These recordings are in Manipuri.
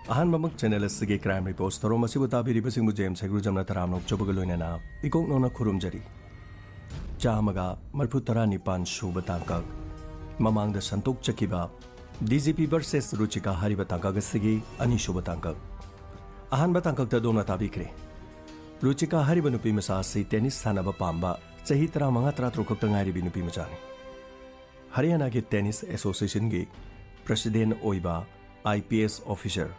अहनमक चैनल से क्राइम रिपोर्ट्स तरो मसिबु ताबिरिबसिंगु जेम्स सेग्रुजमना तरामनो चोबगु लोइनाना इकोंगनोना खुरुमजरी चामगा मरफुतरा निपान सुब तांकक ममांग the संतोक चकिबा DGP versus Ruchika Hariba तांकक सिगी अनि सुब तांकक अहनबा तांकक द दोना ताबिक्रे रुचिका हरिबा नुपी मसा से टेनिस सानबा पांबा चही 35-36 खक्ता ngairibi नुपी मचानी हरियाणा के टेनिस एसोसिएशन के प्रेसिडेंट ओइबा IPS ऑफिसर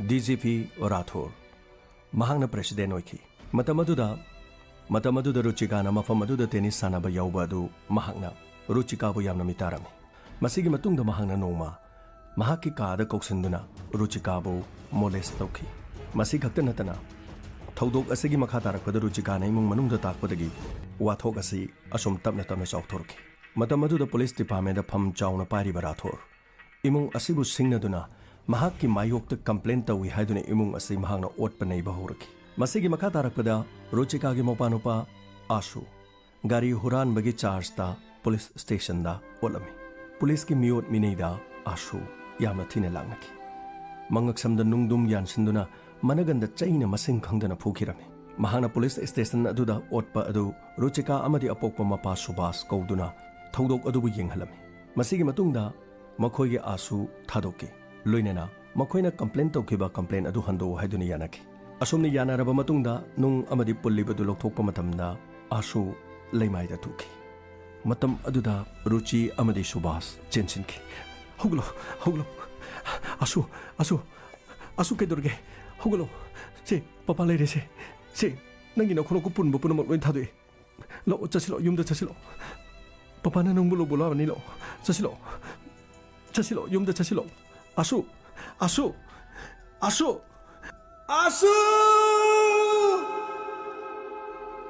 DGP राठौर महांगना प्रेसिडेंट ओइखी मतमदुदा रुचिकाना मफमदुदा टेनिस सानबा याउबा अदु महांगना रुचिकाबु यामना मितारमी मसिगी मतुंगदा महांगना नोमा महाकी कादा कौसंदुना रुचिकाबु मोलेस तौखी मसि खक्ता नतना थौदोक असगी मखा तारकपदा रुचिकाना इमुंग मनुंगदा ताकपदगी वाथोक असि असुम तपना तपना चाउथोरखी मतमदुदा पुलिस डिपार्टमेंट फम चाउना पारिबा राठौर इमुंग असिबु सिंगनदुना महाकी मायोक्ता कंप्लेन तौई हाइदुना इमुंग असि महांगना ओटपा नैबा हौरखी मसिगी मखा तारकपदा रुचिकागी मोपानुपा आशु गारी हुरानबगी चार्जता पुलिस स्टेशनदा ओलमी पुलिस की मियोट मिनेदा आशु यामना थिना लांगनकी मंगकसमदा नुंगदुम यानसिंदुना मनगंदा चैना मसिंग खंगदना फुखिरमी महांगना पुलिस स्टेशन अदुदा ओटपा अदु रुचिका अमदि अपोक्पा मपा सुभाष कौदुना थौदोक अदुबु येंगहलमी मसिगी मतुंगदा मखोयगे आशु थादोकी लोइनेना मखोयना कंप्लेन तौखिबा कंप्लेन अदु हंदो हाइदुना यानाकी असुमनि यानारबा मतुंगदा नुंग अमदि पुल्लिबदु लौथोकपा मतमदा आशु लैमाइदा थुखी मतम अदुदा रुचि अमदि सुभाष चेंसिनकी हौगलो आशु केदुरगे हौगलो से पपा लेरे से नंगी नखोनोको पुनबो पुनमक लोइन थादोए लो चसिलो युमदा चसिलो पपाना नंगबु लो बोलाबनि लो चसिलो युमदा चसिलो आशु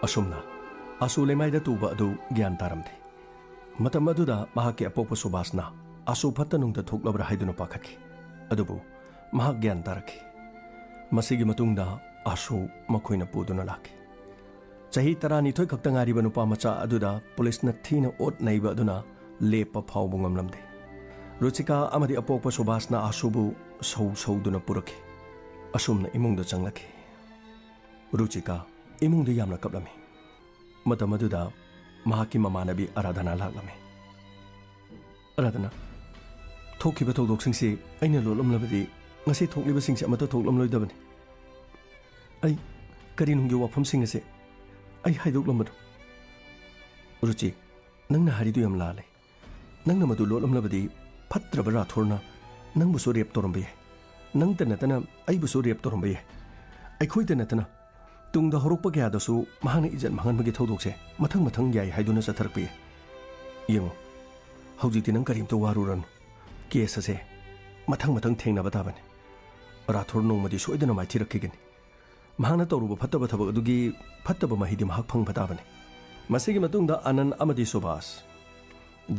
असुमना आशु लेमाइदा तुबा अदु ज्ञान तारमदे मतम अदुदा महाके अपोप सुभाषना आशु फत्तनुंगदा थोक्लबरा हाइदुना पाखकी अदुबु महाक ज्ञान तारकी मसिगी मतुंगदा आशु मखोइना पुदुना लाकी चही 12 खक्ता ngairiba nupa macha aduda police na thina ओट नैबा अदुना लेपा फावबु ngamlamde रुचिका अमदि अपोप सुभाषना आशुबु सौदुना पुरखी असुमना इमुंगदा चंगलखी रुचिका इमुंगदा यामना कपलमी मतमदुदा महाकी ममानबी आराधना लाक्लमी आराधना थोखिबा थौदोकसिंगसे अइना लोलमलबदि ngasi थोक्लिबसिंगसे अमता थोक्लमलोइदबनि आई करी नुंगी वाफमसिंग असे आई हाइदोक्लमदु रुचि नंगना हारिदु याम लाले नंगना मदु लोलमलबदि फत्रब राठौरना नंगबुसु रेप तोरमबे नंगता नतना आइबुसु रेप तोरमबे आइखोइदा नतना तुंगदा हरोकपा ग्यादसु महांगना इजत महांगनबगी थौदोकसे मथंग याइ हाइदुना चथरकपे यंगो हौजिति नंग करिमतो वारुरन केस असे मथंग थेंगनाबा ताबने राठौर नोंमदि सोइदना माइथिरखिगनि महांगना तौरुबा फत्तबा थबक अदुगी फत्तबा महिदि महाक फंगबा ताबने मसिगी मतुंगदा आनंद अमदि सुभाष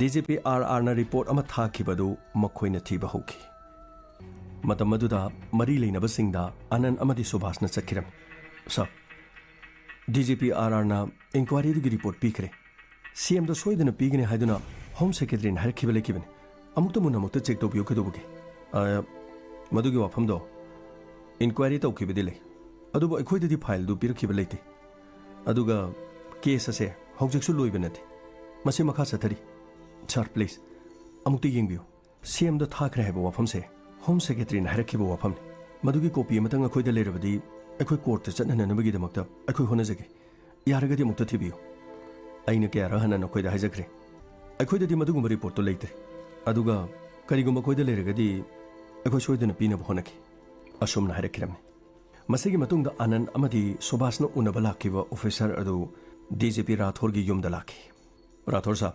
DGP RR ना रिपोर्ट अमा थाखिबदु मखोइना थीबा हौखी मतमदुदा मरी लेनबसिंगदा आनंद अमदि सुभाष ना चखिरम सब DGP RR ना इंक्वायरी दुगी रिपोर्ट पीखरे CM द सोइदना पीगने हाइदुना होम सेक्रेटरी ना हरखिबा लेखिबने अमुक्ता मुनमुक्ता चेक तौबियो कदुबगे मदुगी वाफमदो इंक्वायरी तौखिबदि ले अदुबो अखोइददि फाइल दु पिरखिबा लेते अदुगा केस असे हौजिकसु लोइबा नते मसि मखा चथरी सर प्लीज अमुक्ति येंबियो CM द थाखरे हाइबा वाफम से होम सेक्रेटरी ना हरखिबा वाफम मदुगी कॉपी अमतंग अखोइदा लेरबदि अखोइ कोर्ट चनननबगी दमक्ता अखोइ होनजगे यारगदि अमुक्ता थिबियो अइना क्यारा हनन अखोइदा हाइजखरे अखोइददि मदुगुम रिपोर्ट तो लेते अदुगा करिगुम अखोइदा लेरगदि अखोइ सोइदना पीनबा होनकी असुमना हरखिरमने मसिगी मतुंगदा आनंद अमदि सुभाषना उनबा लाखिबा ऑफिसर अदु DGP राठौरगी युमदा लाखी राठौर साहब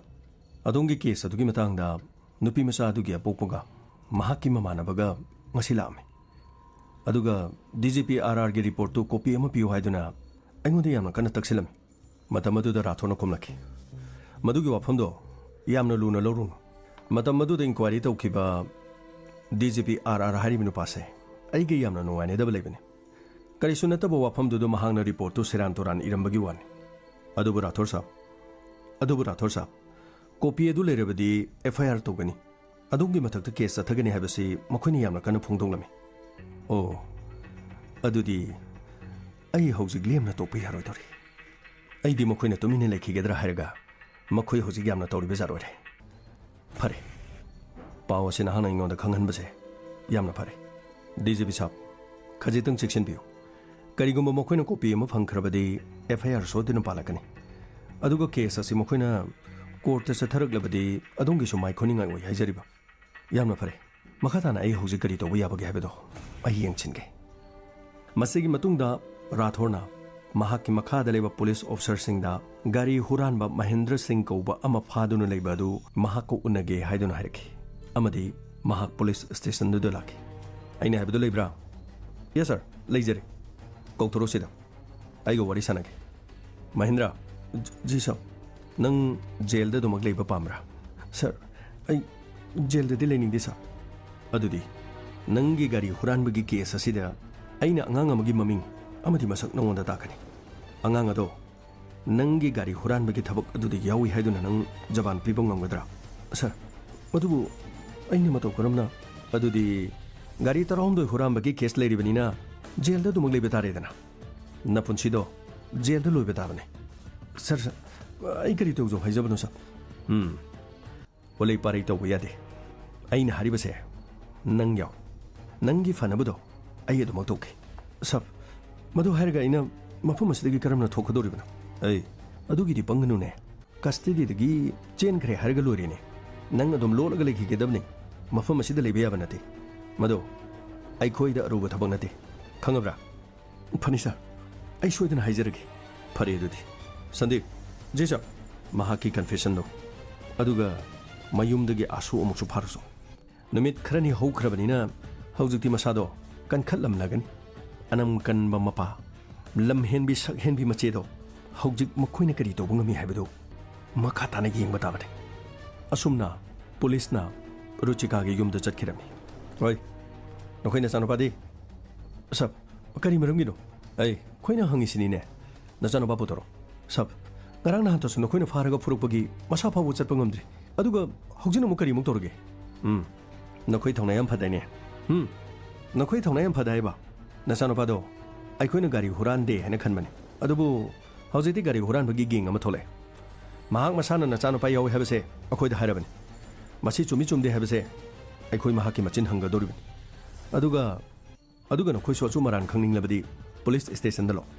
अदोंगी केस अदुगी मतंगदा नुपी मचा अदुगी अपोकपगा महाकी ममानबगा ngasi लामे अदुगा DGP RR गी रिपोर्ट तो कॉपी अमा पियो हाइदुना अइंगोदि यामना कन्ना तक्सिलमी मतमदुदा राठौरना खुमलखी मदुगी वाफमदो यामना लुना लौरुनु मतमदुदा इंक्वायरी तौखिबा DGP RR हारिबिनु पासे अइगे यामना नुवाइनेदबा लेबने करिसु नतबा वाफमदुदो महांगना रिपोर्ट तो सेरान तोरान इरंबगी वानी अदुबु राठौर साहब कॉपी अदु लेरबदि FIR तौगनी अदुंगी मथक्ता केस चथगनी हाइबसि मखोइनि यामना कन्ना फोंदोंलमी ꯑꯣ ꯑꯗꯨꯗꯤ ꯑꯩ ꯍꯧꯖꯤꯛ ꯂꯦꯝꯅ ꯇꯣꯛꯄ ꯌꯥꯔꯣꯏꯗꯧꯔꯤ ꯑꯩꯗꯤ ꯃꯈꯣꯏꯅ ꯇꯨꯃꯤꯟꯅ ꯂꯩꯈꯤꯒꯗ꯭ꯔꯥ ꯍꯥꯏꯔꯒ ꯃꯈꯣꯏ ꯍꯧꯖꯤꯛ ꯌꯥꯝꯅ ꯇꯧꯔꯤꯕ ꯖꯥꯠ ꯑꯣꯏꯔꯦ ꯐꯔꯦ ꯄꯥꯎ ꯑꯁꯤ ꯅꯍꯥꯛꯅ ꯑꯩꯉꯣꯟꯗ ꯈꯪꯍꯟꯕꯁꯦ ꯌꯥꯝꯅ ꯐꯔꯦ ꯗꯤꯖꯤꯄꯤ ꯁꯥꯕ ꯈꯖꯤꯛꯇꯪ ꯆꯦꯛꯁꯤꯟꯕꯤꯌꯨ ꯀꯔꯤꯒꯨꯝꯕ ꯃꯈꯣꯏꯅ ꯀꯣꯄꯤ ꯑꯃ ꯐꯪꯈ꯭ꯔꯕꯗꯤ FIR ꯁꯣꯏꯗꯅ ꯄꯥꯜꯂꯛꯀꯅꯤ ꯑꯗꯨꯒ ꯀꯦꯁ ꯑꯁꯤ ꯃꯈꯣꯏꯅ ꯀꯣꯔꯠꯇ ꯆꯠꯊꯔꯛꯂꯕꯗꯤ ꯑꯗꯣꯝꯒꯤꯁꯨ ꯃꯥꯏꯈꯣꯟꯅꯤꯡꯉꯥꯏ ꯑꯣꯏ ꯍꯥꯏꯖꯔꯤꯕ ꯌꯥꯝꯅ ꯐꯔꯦ ꯃꯈꯥ ꯇꯥꯅ ꯑꯩ ꯍꯧꯖꯤꯛ ꯀꯔꯤ ꯇꯧꯕ ꯌꯥꯕꯒꯦ ꯍꯥꯏꯕꯗꯣ ꯑꯩ ꯌꯦꯡꯁꯤꯟꯒꯦ ꯃꯁꯤꯒꯤ ꯃꯇꯨꯡꯗ ꯔꯥꯊꯣꯔꯅ ꯃꯍꯥꯛꯀꯤ ꯃꯈꯥꯗ ꯂꯩꯕ ꯄꯨꯂꯤꯁ ꯑꯣꯐꯤꯁꯔꯁꯤꯡꯗ ꯒꯥꯔꯤ ꯍꯨꯔꯥꯟꯕ ꯃꯍꯦꯟꯗ꯭ꯔ ꯁꯤꯡ ꯀꯧꯕ ꯑꯃ ꯐꯥꯗꯨꯅ ꯂꯩꯕ ꯑꯗꯨ ꯃꯍꯥꯛꯀ ꯎꯅꯒꯦ ꯍꯥꯏꯗꯨꯅ ꯍꯥꯏꯔꯛꯈꯤ ꯑꯃꯗꯤ ꯃꯍꯥꯛ ꯄꯨꯂꯤꯁ ꯁ꯭ꯇꯦꯁꯟꯗꯨꯗ ꯂꯥꯛꯈꯤ ꯑꯩꯅ ꯍꯥꯏꯕꯗꯨ ꯂꯩꯕ꯭ꯔꯥ ꯌꯦꯁ ꯁꯔ ꯂꯩꯖꯔꯦ ꯀꯧꯊꯣꯔꯛꯎ ꯁꯤꯗ ꯑꯩꯒ ꯋꯥꯔꯤ ꯁꯥꯟꯅꯒꯦ ꯃꯍꯦꯟꯗ꯭ꯔ ꯖꯤ ꯁꯥꯕ ꯅꯪ ꯖꯦꯜꯗ ꯑꯗꯨꯃꯛ ꯂꯩꯕ ꯄꯥꯝꯕ꯭ꯔꯥ ꯁꯔ ꯑꯩ ꯖꯦꯜꯗꯗꯤ ꯂꯩꯅꯤꯡꯗꯦ ꯁꯔ ꯑꯗꯨꯗꯤ ꯅꯪꯒꯤ ꯒꯥꯔꯤ ꯍꯨꯔꯥꯟꯕꯒꯤ ꯀꯦꯁ ꯑꯁꯤꯗ ꯑꯩꯅ ꯑꯉꯥꯡ ꯑꯃꯒꯤ ꯃꯃꯤꯡ ꯑꯃꯗꯤ ꯃꯁꯛ ꯅꯉꯣꯟꯗ ꯇꯥꯛꯀꯅꯤ ꯑꯉꯥꯡ ꯑꯗꯣ ꯅꯪꯒꯤ ꯒꯥꯔꯤ ꯍꯨꯔꯥꯟꯕꯒꯤ ꯊꯕꯛ ꯑꯗꯨꯗ ꯌꯥꯎꯏ ꯍꯥꯏꯗꯨꯅ ꯅꯪ ꯖꯕꯥꯟ ꯄꯤꯕ ꯉꯝꯒꯗ꯭ꯔꯥ ꯁꯔ ꯃꯗꯨꯕꯨ ꯑꯩꯅ ꯃꯇꯧ ꯀꯔꯝꯅ ꯑꯗꯨꯗꯤ ꯒꯥꯔꯤ 19 ꯍꯨꯔꯥꯟꯕꯒꯤ ꯀꯦꯁ ꯂꯩꯔꯤꯕꯅꯤꯅ ꯖꯦꯜꯗ ꯑꯗꯨꯃꯛ ꯂꯩꯕ ꯇꯥꯔꯦꯗꯅ ꯅꯄꯨꯟꯁꯤꯗꯣ ꯖꯦꯜꯗ ꯂꯣꯏꯕ ꯇꯥꯕꯅꯦ ꯁꯔ ꯑꯩ ꯀꯔꯤ ꯇꯧꯖꯧ ꯍꯥꯏꯖꯕꯅꯣ ꯁꯔ ꯑꯣꯂꯩ ꯄꯥꯔꯩ ꯇꯧꯕ ꯌꯥꯗꯦ ꯑꯩꯅ ꯍꯥꯏꯔꯤꯕꯁꯦ ꯅꯪ ꯌꯥꯎ ꯅꯪꯒꯤ ꯐꯅꯕꯗꯣ ꯑꯩ ꯑꯗꯨꯃꯛ ꯇꯧꯈꯤ ꯁꯕ ꯃꯗꯨ ꯍꯥꯏꯔꯒ ꯑꯩꯅ ꯃꯐꯝ ꯑꯁꯤꯗꯒꯤ ꯀꯔꯝꯅ ꯊꯣꯛꯀꯗꯧꯔꯤꯕꯅꯣ ꯑꯩ ꯑꯗꯨꯒꯤꯗꯤ ꯄꯪꯒꯅꯨꯅꯦ ꯀꯁꯇꯗꯤꯗꯒꯤ ꯆꯦꯟꯈ꯭ꯔꯦ ꯍꯥꯏꯔꯒ ꯂꯣꯏꯔꯦꯅꯦ ꯅꯪ ꯑꯗꯨꯝ ꯂꯣꯠꯂꯒ ꯂꯩꯈꯤꯒꯗꯕꯅꯤ ꯃꯐꯝ ꯑꯁꯤꯗ ꯂꯩꯕ ꯌꯥꯕ ꯅꯠꯇꯦ ꯃꯗꯣ ꯑꯩꯈꯣꯏꯗ ꯑꯔꯨꯕ ꯊꯕꯛ ꯅꯠꯇꯦ ꯈꯪꯉꯕ꯭ꯔꯥ ꯐꯅꯤ ꯁꯔ ꯑꯩ ꯁꯣꯏꯗꯅ ꯍꯥꯏꯖꯔꯒꯦ ꯐꯔꯦ ꯑꯗꯨꯗꯤ ꯁꯟꯗꯤꯞ ꯖꯤ ꯁꯔ ꯃꯍꯥꯛꯀꯤ ꯀꯟꯐꯦꯁꯟꯗꯣ ꯑꯗꯨꯒ ꯃꯌꯨꯝꯗꯒꯤ ꯑꯥꯁꯨ ꯑꯃꯨꯛꯁꯨ ꯐꯥꯔꯁꯨ ꯅꯨꯃꯤꯠ ꯈꯔꯅꯤ ꯍꯧꯈ꯭ꯔꯕꯅꯤꯅ ꯍꯧꯖꯤꯛꯇꯤ ꯃꯁꯥꯗꯣ ꯀꯟꯈꯠꯂꯝꯂꯒꯅꯤ ꯑꯅꯝ ꯀꯟꯕ ꯃꯄꯥ ꯂꯝꯍꯦꯟꯕꯤ ꯁꯛꯍꯦꯟꯕꯤ ꯃꯆꯦꯗꯣ ꯍꯧꯖꯤꯛ ꯃꯈꯣꯏꯅ ꯀꯔꯤ ꯇꯧꯕ ꯉꯝꯃꯤ ꯍꯥꯏꯕꯗꯨ ꯃꯈꯥ ꯇꯥꯅ ꯌꯦꯡꯕ ꯇꯥꯕꯅꯤ ꯑꯁꯨꯝꯅ ꯄꯨꯂꯤꯁꯅ ꯔꯨꯆꯤꯀꯥꯒꯤ ꯌꯨꯝꯗ ꯆꯠꯈꯤꯔꯝꯃꯤ ꯍꯣꯏ ꯅꯈꯣꯏ ꯅꯆꯥꯅꯨꯄꯥꯗꯤ ꯁꯕ ꯀꯔꯤ ꯃꯔꯝꯒꯤꯅꯣ ꯑꯩꯈꯣꯏꯅ ꯍꯪꯉꯤꯁꯤꯅꯤꯅꯦ ꯅꯆꯥꯅꯨꯄꯥ ꯄꯨꯊꯣꯔꯛꯑꯣ ꯁꯕ ꯉꯔꯥꯡ ꯅꯍꯥꯟꯇꯁꯨ ꯅꯈꯣꯏꯅ ꯐꯥꯔꯒ ꯐꯨꯔꯛꯄꯒꯤ ꯃꯁꯥ ꯐꯥꯎꯕ ꯆꯠꯄ ꯉꯝꯗ꯭ꯔꯤ ꯑꯗꯨꯒ ꯍꯧꯖꯤꯛ ꯑꯃꯨꯛ ꯀꯔꯤꯃꯨꯛ ꯇꯧꯔꯒꯦ ꯅꯈꯣꯏ ꯊꯧꯅꯥ ꯌꯥꯝ ꯐꯗꯥꯏꯅꯦ ꯅꯈꯣꯏ ꯊꯧꯅꯥ ꯌꯥꯝ ꯐꯗꯥ ꯍꯥꯏꯕ ꯅꯆꯥꯅꯨꯄꯥꯗꯣ ꯑꯩꯈꯣꯏꯅ ꯒꯥꯔꯤ ꯍꯨꯔꯥꯟꯗꯦ ꯍꯥꯏꯅ ꯈꯟꯕꯅꯤ ꯑꯗꯨꯕꯨ ꯍꯧꯖꯤꯛꯇꯤ ꯒꯥꯔꯤ ꯍꯨꯔꯥꯟꯕꯒꯤ ꯒꯦꯡ ꯑꯃ ꯊꯣꯛꯂꯛꯑꯦ ꯃꯍꯥꯛ ꯃꯁꯥꯅ ꯅꯆꯥꯅꯨꯄꯥ ꯌꯥꯎꯏ ꯍꯥꯏꯕꯁꯦ ꯑꯩꯈꯣꯏꯗ ꯍꯥꯏꯔꯕꯅꯤ ꯃꯁꯤ ꯆꯨꯝꯃꯤ ꯆꯨꯝꯗꯦ ꯍꯥꯏꯕꯁꯦ ꯑꯩꯈꯣꯏ ꯃꯍꯥꯛꯀꯤ ꯃꯆꯤꯟ ꯍꯪꯒꯗꯧꯔꯤꯕꯅꯤ ꯑꯗꯨꯒ ꯅꯈꯣꯏꯁꯨ ꯑꯆꯨꯝ ꯑꯔꯥꯟ ꯈꯪꯅꯤꯡꯂꯕꯗꯤ ꯄꯨꯂꯤꯁ ꯁ꯭ꯇꯦꯁꯟꯗ ꯂꯥꯛꯑꯣ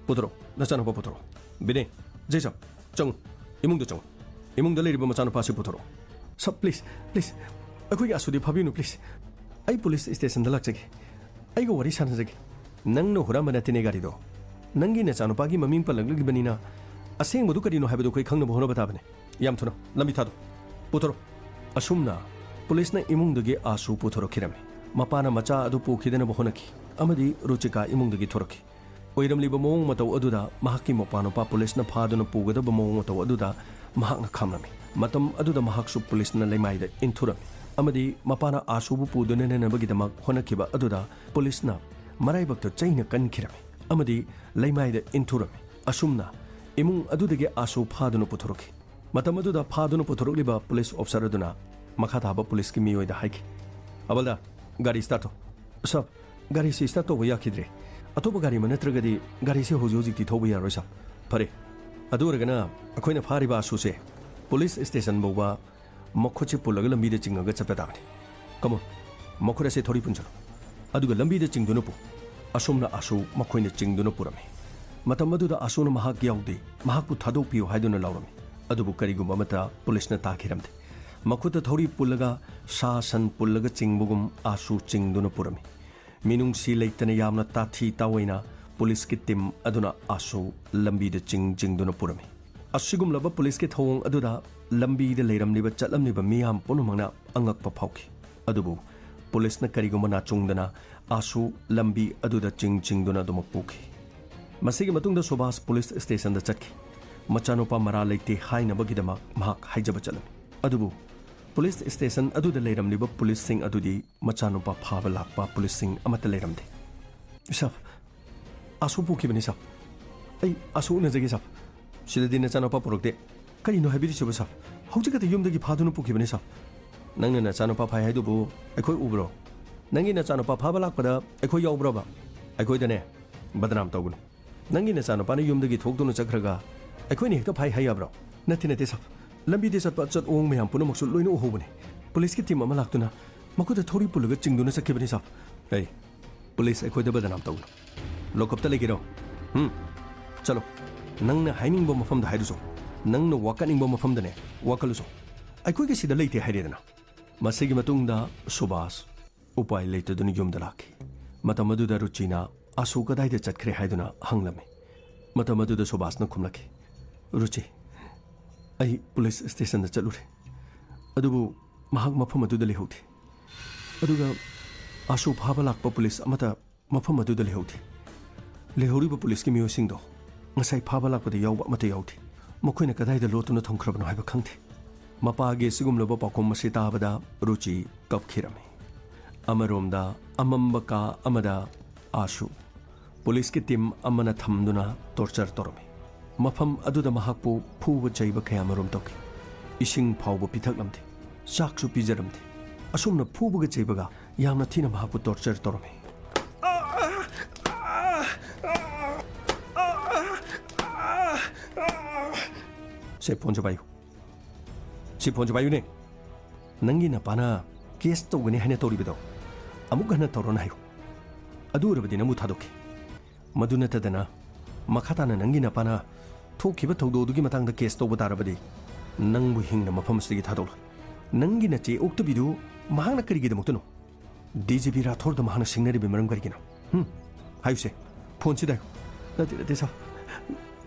ꯄꯨꯊꯣꯔꯛꯑꯣ ꯅꯆꯥꯅꯨꯄꯥ ꯄꯨꯊꯣꯔꯛꯑꯣ ꯕꯤꯅꯦ ꯖꯦꯁꯥ ꯆꯪꯉꯨ ꯏꯃꯨꯡꯗ ꯆꯪꯉꯨ ꯏꯃꯨꯡꯗ ꯂꯩꯔꯤꯕ ꯃꯆꯥꯅꯨꯄꯥꯁꯤ ꯄꯨꯊꯣꯔꯛꯑꯣ ꯁꯕ ꯄ꯭ꯂꯤꯖ ꯑꯩꯈꯣꯏꯒꯤ ꯑꯁꯨꯗꯤ ꯐꯥꯕꯤꯌꯨꯅꯨ ꯄ꯭ꯂꯤꯖ ꯑꯩ ꯄꯨꯂꯤꯁ ꯁ꯭ꯇꯦꯁꯟꯗ ꯂꯥꯛꯆꯒꯦ ꯑꯩꯒ ꯋꯥꯔꯤ ꯁꯥꯟꯅꯖꯒꯦ ꯅꯪꯅ ꯍꯨꯔꯥꯟꯕ ꯅꯠꯇꯦꯅꯦ ꯒꯥꯔꯤꯗꯣ ꯅꯪꯒꯤ ꯅꯆꯥꯅꯨꯄꯥꯒꯤ ꯃꯃꯤꯡ ꯄꯜꯂꯛꯂꯤꯕꯅꯤ나 ꯑꯁꯦꯡꯕꯗꯨ ꯀꯔꯤꯅꯣ ꯍꯥꯏꯕꯗꯨ ꯑꯩꯈꯣꯏ ꯈꯪꯅꯕ ꯍꯣꯠꯅꯕ ꯇꯥꯕꯅꯤ ꯌꯥꯝ ꯊꯨꯅ ꯂꯝꯕꯤ ꯊꯥꯗꯣ ꯄꯨꯊꯣꯔꯛꯑꯣ ꯑꯁꯨꯝꯅ ꯄꯨꯂꯤꯁꯅ ꯏꯃꯨꯡꯗꯒꯤ ꯑꯥꯁꯨ ꯄꯨꯊꯣꯔꯛꯈꯤꯔꯝꯃꯤ ꯃꯄꯥꯅ ꯃꯆꯥ ꯑꯗꯨ ꯄꯨꯈꯤꯗꯅꯕ ꯍꯣꯠꯅꯈꯤ ꯑꯃꯗꯤ ꯔꯨꯆꯤꯀꯥ ꯏꯃꯨꯡꯗꯒꯤ ꯊꯣꯔꯛꯈꯤ ꯑꯣꯏꯔꯝꯂꯤꯕ ꯃꯑꯣꯡ ꯃꯇꯧ ꯑꯗꯨꯗ ꯃꯍꯥꯛꯀꯤ ꯃꯄꯥꯅꯨꯄꯥ ꯄꯨꯂꯤꯁꯅ ꯐꯥꯗꯨꯅ ꯄꯨꯒꯗꯕ ꯃꯑꯣꯡ ꯃꯇꯧ ꯑꯗꯨꯗ ꯃꯍꯥꯛꯅ ꯈꯥꯝꯂꯝꯃꯤ ꯃꯇꯝ ꯑꯗꯨꯗ ꯃꯍꯥꯛꯁꯨ ꯄꯨꯂꯤꯁꯅ ꯂꯩꯃꯥꯏꯗ ꯏꯟꯊꯨꯔꯝꯃꯤ ꯑꯃꯗꯤ ꯃꯄꯥꯅ ꯑꯥꯁꯨꯕꯨ ꯄꯨꯗꯨꯅ ꯅꯦꯅꯕꯒꯤꯗꯃꯛ ꯍꯣꯠꯅꯈꯤꯕ ꯑꯗꯨꯗ ꯄꯨꯂꯤꯁꯅ ꯃꯔꯥꯏꯕꯛꯇ ꯆꯩꯅ ꯀꯟꯈꯤꯔꯝꯃꯤ ꯑꯃꯗꯤ ꯂꯩꯃꯥꯏꯗ ꯏꯟꯊꯨꯔꯝꯃꯤ ꯑꯁꯨꯝꯅ ꯏꯃꯨꯡ ꯑꯗꯨꯗꯒꯤ ꯑꯥꯁꯨ ꯐꯥꯗꯨꯅ ꯄꯨꯊꯣꯔꯛꯈꯤ ꯃꯇꯝ ꯑꯗꯨꯗ ꯐꯥꯗꯨꯅ ꯄꯨꯊꯣꯔꯛꯂꯤꯕ ꯄꯨꯂꯤꯁ ꯑꯣꯐꯤꯁꯔ ꯑꯗꯨꯅ ꯃꯈꯥ ꯇꯥꯕ ꯄꯨꯂꯤꯁꯀꯤ ꯃꯤꯑꯣꯏꯗ ꯍꯥꯏꯈꯤ ꯑꯕꯜꯗ ꯒꯥꯔꯤ ꯁ꯭ꯇꯥꯔꯠ ꯇꯧ ꯁꯕ ꯒꯥꯔꯤꯁꯤ ꯁ꯭ꯇꯥꯔꯠ ꯇꯧꯕ ꯌꯥꯈꯤꯗ꯭ꯔꯦ ꯑꯇꯣꯞꯄ ꯒꯥꯔꯤ ꯑꯃ ꯅꯠꯇ꯭ꯔꯒꯗꯤ ꯒꯥꯔꯤꯁꯤ ꯍꯧꯖꯤꯛꯇꯤ ꯊꯧꯕ ꯌꯥꯔꯣꯏ ꯁꯕ ꯐꯔꯦ ꯑꯗꯨ ꯑꯣꯏꯔꯒꯅ ꯑꯩꯈꯣꯏꯅ ꯐꯥꯔꯤꯕ ꯑꯥꯁꯨꯁꯦ ꯄꯨꯂꯤꯁ ꯁ꯭ꯇꯦꯁꯟ ꯐꯥꯎꯕ ꯃꯈꯨꯠꯁꯦ ꯄꯨꯜꯂꯒ ꯂꯝꯕꯤꯗ ꯆꯤꯡꯉꯒ ꯆꯠꯄ ꯇꯥꯕꯅꯤ ꯀꯃꯣꯟ ꯃꯈꯨꯠ ꯑꯁꯦ ꯊꯧꯔꯤ ꯄꯨꯟꯁꯤꯜꯂꯣ ꯑꯗꯨꯒ ꯂꯝꯕꯤꯗ ꯆꯤꯡꯗꯨꯅ ꯄꯨ ꯑꯁꯨꯝꯅ ꯑꯥꯁꯨ ꯃꯈꯣꯏꯅ ꯆꯤꯡꯗꯨꯅ ꯄꯨꯔꯝꯃꯤ ꯃꯇꯝ ꯑꯗꯨꯗ ꯑꯥꯁꯨꯅ ꯃꯍꯥꯛ ꯌꯥꯎꯗꯦ ꯃꯍꯥꯛꯄꯨ ꯊꯥꯗꯣꯛꯄꯤꯌꯨ ꯍꯥꯏꯗꯨꯅ ꯂꯥꯎꯔꯝꯃꯤ ꯑꯗꯨꯕꯨ ꯀꯔꯤꯒꯨꯝꯕ ꯑꯃꯠꯇ ꯄꯨꯂꯤꯁꯅ ꯇꯥꯈꯤꯔꯝꯗꯦ ꯃꯈꯨꯠꯇ ꯊꯧꯔꯤ ꯄꯨꯜꯂꯒ ꯁꯥ ꯁꯟ ꯄꯨꯜꯂꯒ ꯆꯤꯡꯕꯒꯨꯝ ꯑꯥꯁꯨ ꯆꯤꯡꯗꯨꯅ ꯄꯨꯔꯝꯃꯤ ꯃꯤꯅꯨꯡꯁꯤ ꯂꯩꯇꯅ ꯌꯥꯝꯅ ꯇꯥꯊꯤ ꯇꯥꯑꯣꯏꯅ ꯄꯨꯂꯤꯁꯀꯤ ꯇꯤꯝ ꯑꯗꯨꯅ ꯑꯥꯁꯨ ꯂꯝꯕꯤꯗ ꯆꯤꯡꯗꯨꯅ ꯄꯨꯔꯝꯃꯤ ꯑꯁꯤꯒꯨꯝꯂꯕ ꯄꯨꯂꯤꯁꯀꯤ ꯊꯧꯑꯣꯡ ꯑꯗꯨꯗ ꯂꯝꯕꯤꯗ ꯂꯩꯔꯝꯂꯤꯕ ꯆꯠꯂꯝꯂꯤꯕ ꯃꯤꯌꯥꯝ ꯄꯨꯝꯅꯃꯛꯅ ꯑꯉꯛꯄ ꯐꯥꯎꯈꯤ ꯑꯗꯨꯕꯨ ꯄꯨꯂꯤꯁꯅ ꯀꯔꯤꯒꯨꯝꯕ ꯅꯥꯆꯨꯡꯗꯅ ꯑꯥꯁꯨ ꯂꯝꯕꯤ ꯑꯗꯨꯗ ꯆꯤꯡꯗꯨꯅ ꯑꯗꯨꯃꯛ ꯄꯨꯈꯤ ꯃꯁꯤꯒꯤ ꯃꯇꯨꯡꯗ ꯁꯨꯕꯥꯁ ꯄꯨꯂꯤꯁ ꯁ꯭ꯇꯦꯁꯟꯗ ꯆꯠꯈꯤ ꯃꯆꯥꯅꯨꯄꯥ ꯃꯔꯥ ꯂꯩꯇꯦ ꯍꯥꯏꯅꯕꯒꯤꯗꯃꯛ ꯃꯍꯥꯛ ꯍꯥꯏꯖꯕ ꯆꯠꯂꯝꯃꯤ ꯑꯗꯨꯕꯨ ꯄꯨꯂꯤꯁ ꯁ꯭ꯇꯦꯁꯟ ꯑꯗꯨꯗ ꯂꯩꯔꯝꯂꯤꯕ ꯄꯨꯂꯤꯁꯁꯤꯡ ꯑꯗꯨꯗꯤ ꯃꯆꯥꯅꯨꯄꯥ ꯐꯥꯕ ꯂꯥꯛꯄ ꯄꯨꯂꯤꯁꯁꯤꯡ ꯑꯃꯠꯇ ꯂꯩꯔꯝꯗꯦ ꯁꯕ ꯑꯥꯁꯨ ꯄꯨꯈꯤꯕꯅꯤ ꯁꯕ ꯑꯩ ꯑꯥꯁꯨ ꯎꯅꯖꯒꯦ ꯁꯕ ꯁꯤꯗꯗꯤ ꯅꯆꯥꯅꯨꯄꯥ ꯄꯨꯔꯛꯇꯦ ꯀꯔꯤꯅꯣ ꯍꯥꯏꯕꯤꯔꯤꯁꯤꯕ ꯁꯕ ꯍꯧꯖꯤꯛ ꯈꯛꯇ ꯌꯨꯝꯗꯒꯤ ꯐꯥꯗꯨꯅ ꯄꯨꯈꯤꯕꯅꯤ ꯁꯕ ꯅꯪꯅ ꯅꯆꯥꯅꯨꯄꯥ ꯐꯥꯏ ꯍꯥꯏꯗꯨꯕꯨ ꯑꯩꯈꯣꯏ ꯎꯕ꯭ꯔꯣ ꯅꯪꯒꯤ ꯅꯆꯥꯅꯨꯄꯥ ꯐꯥꯕ ꯂꯥꯛꯄꯗ ꯑꯩꯈꯣꯏ ꯌꯥꯎꯕ꯭ꯔꯕ ꯑꯩꯈꯣꯏꯗꯅꯦ ꯕꯗꯅꯥꯝ ꯇꯧꯒꯅꯨ ꯅꯪꯒꯤ ꯅꯆꯥꯅꯨꯄꯥꯅ ꯌꯨꯝꯗꯒꯤ ꯊꯣꯛꯇꯨꯅ ꯆꯠꯈ꯭ꯔꯒ ꯑꯩꯈꯣꯏꯅ ꯍꯦꯛꯇ ꯐꯥꯏ ꯍꯥꯏ ꯌꯥꯕ꯭ꯔꯣ ꯅꯠꯇꯦ ꯁꯥꯕ ꯂꯝꯕꯤꯗ ꯆꯠꯄ ꯆꯠꯑꯣꯡ ꯃꯌꯥꯝ ꯄꯨꯝꯅꯃꯛꯁꯨ ꯂꯣꯏꯅ ꯎꯍꯧꯕꯅꯤ ꯄꯨꯂꯤꯁꯀꯤ ꯇꯤꯝ ꯑꯃ ꯂꯥꯛꯇꯨꯅ ꯃꯈꯣꯏꯗ ꯊꯧꯔꯤ ꯄꯨꯜꯂꯒ ꯆꯤꯡꯗꯨꯅ ꯆꯠꯈꯤꯕꯅꯤ ꯁꯥꯕ ꯑꯩ ꯄꯨꯂꯤꯁ ꯑꯩꯈꯣꯏꯗ ꯕꯗꯅꯥꯝ ꯇꯧꯒꯅꯨ ꯂꯣꯀꯞꯇ ꯂꯩꯒꯦꯔꯣ ꯆꯠꯂꯣ ꯅꯪꯅ ꯍꯥꯏꯅꯤꯡꯕ ꯃꯐꯝꯗ ꯍꯥꯏꯔꯨꯁꯨ ꯅꯪꯅ ꯋꯥꯀꯠꯅꯤꯡꯕ ꯃꯐꯝꯗꯅꯦ ꯋꯥꯀꯠꯂꯨꯁꯨ ꯑꯩꯈꯣꯏꯒꯤ ꯁꯤꯗ ꯂꯩꯇꯦ ꯍꯥꯏꯔꯦꯗꯅ ꯃꯁꯤꯒꯤ ꯃꯇꯨꯡꯗ ꯁꯨꯕꯥꯁ ꯎꯄꯥꯏ ꯂꯩꯇꯗꯨꯅ ꯌꯨꯝꯗ ꯂꯥꯛꯈꯤ ꯃꯇꯝ ꯑꯗꯨꯗ ꯔꯨꯆꯤꯅ ꯑꯁꯨ ꯀꯗꯥꯏꯗ ꯆꯠꯈ꯭ꯔꯦ ꯍꯥꯏꯗꯨꯅ ꯍꯪꯂꯝꯃꯤ ꯃꯇꯝ ꯑꯗꯨꯗ ꯁꯨꯕꯥꯁꯅ ꯈꯨꯝꯂꯛꯈꯤ ꯔꯨꯆꯤ ꯑꯩ ꯄꯨꯂꯤꯁ ꯁ꯭ꯇꯦꯁꯟꯗ ꯆꯠꯂꯨꯔꯦ ꯑꯗꯨꯕꯨ ꯃꯍꯥꯛ ꯃꯐꯝ ꯑꯗꯨꯗ ꯂꯩꯍꯧꯗꯦ ꯑꯗꯨꯒ ꯑꯁꯨ ꯐꯥꯕ ꯂꯥꯛꯄ ꯄꯨꯂꯤꯁ ꯑꯃꯠꯇ ꯃꯐꯝ ꯑꯗꯨꯗ ꯂꯩꯍꯧꯗꯦ ꯂꯩꯍꯧꯔꯤꯕ ꯄꯨꯂꯤꯁꯀꯤ ꯃꯤꯑꯣꯏꯁꯤꯡꯗꯣ ꯉꯁꯥꯏ ꯐꯥꯕ ꯂꯥꯛꯄꯗ ꯌꯥꯎꯕ ꯑꯃꯠꯇ ꯌꯥꯎꯗꯦ ꯃꯈꯣꯏꯅ ꯀꯗꯥꯏꯗ ꯂꯣꯠꯇꯨꯅ ꯊꯝꯈ꯭ꯔꯕꯅꯣ ꯍꯥꯏꯕ ꯈꯪꯗꯦ ꯃꯄꯥꯒꯤ ꯑꯁꯤꯒꯨꯝꯂꯕ ꯄꯥꯎꯈꯨꯝ ꯑꯁꯤ ꯇꯥꯕꯗ ꯔꯨꯆꯤ ꯀꯞꯈꯤꯔꯝꯃꯤ ꯑꯃꯔꯣꯝꯗ ꯑꯃꯝꯕ ꯀꯥ ꯑꯃꯗ ꯑꯁꯨ ꯄꯨꯂꯤꯁꯀꯤ ꯇꯤꯝ ꯑꯃꯅ ꯊꯝꯗꯨꯅ ꯇꯣꯔꯆꯔ ꯇꯧꯔꯝꯃꯤ ꯃꯐꯝ ꯑꯗꯨꯗ ꯃꯍꯥꯛꯄꯨ ꯐꯨꯕ ꯆꯩꯕ ꯀꯌꯥꯃꯔꯨꯝ ꯇꯧꯈꯤ ꯏꯁꯤꯡ ꯐꯥꯎꯕ ꯄꯤꯊꯛꯂꯝꯗꯦ ꯆꯥꯛꯁꯨ ꯄꯤꯖꯔꯝꯗꯦ ꯑꯁꯨꯝꯅ ꯐꯨꯕꯒ ꯆꯩꯕꯒ ꯌꯥꯝꯅ ꯊꯤꯅ ꯃꯍꯥꯛꯄꯨ ꯇꯣꯔꯆꯔ ꯇꯧꯔꯝꯃꯤ ꯁꯦ ꯐꯣꯟꯁꯦ ꯄꯥꯏꯌꯨ ꯁꯤ ꯐꯣꯟꯁꯦ ꯄꯥꯏꯌꯨꯅꯦ ꯅꯪꯒꯤ ꯅꯄꯥꯅ ꯀꯦꯁ ꯇꯧꯒꯅꯤ ꯍꯥꯏꯅ ꯇꯧꯔꯤꯕꯗꯣ ꯑꯃꯨꯛ ꯍꯟꯅ ꯇꯧꯔꯣꯅ ꯍꯥꯏꯌꯨ ꯑꯗꯨ ꯑꯣꯏꯔꯕꯗꯤ ꯅꯪꯕꯨ ꯊꯥꯗꯣꯛꯈꯤ ꯃꯗꯨ ꯅꯠꯇꯗꯅ ꯃꯈꯥ ꯇꯥꯅ ꯅꯪꯒꯤ ꯅꯄꯥꯅ ꯊꯣꯛꯈꯤꯕ ꯊꯧꯗꯣꯛ ꯑꯗꯨꯒꯤ ꯃꯇꯥꯡꯗ ꯀꯦꯁ ꯇꯧꯕ ꯇꯥꯔꯕꯗꯤ ꯅꯪꯕꯨ ꯍꯤꯡꯅ ꯃꯐꯝ ꯑꯁꯤꯗꯒꯤ ꯊꯥꯗꯣꯛꯂꯣꯏ ꯅꯪꯒꯤ ꯅꯆꯦ ꯑꯣꯛꯇꯕꯤꯗꯨ ꯃꯍꯥꯛꯅ ꯀꯔꯤꯒꯤꯗꯃꯛꯇꯅꯣ ꯗꯤꯖꯤꯄꯤ ꯔꯥꯊꯣꯔꯗ ꯃꯍꯥꯛꯅ ꯁꯤꯡꯅꯔꯤꯕ ꯃꯔꯝ ꯀꯔꯤꯒꯤꯅꯣ ꯍꯥꯏꯌꯨꯁꯦ ꯐꯣꯟꯁꯤꯗ ꯍꯥꯏꯌꯨ ꯅꯠꯇꯦ ꯁꯥ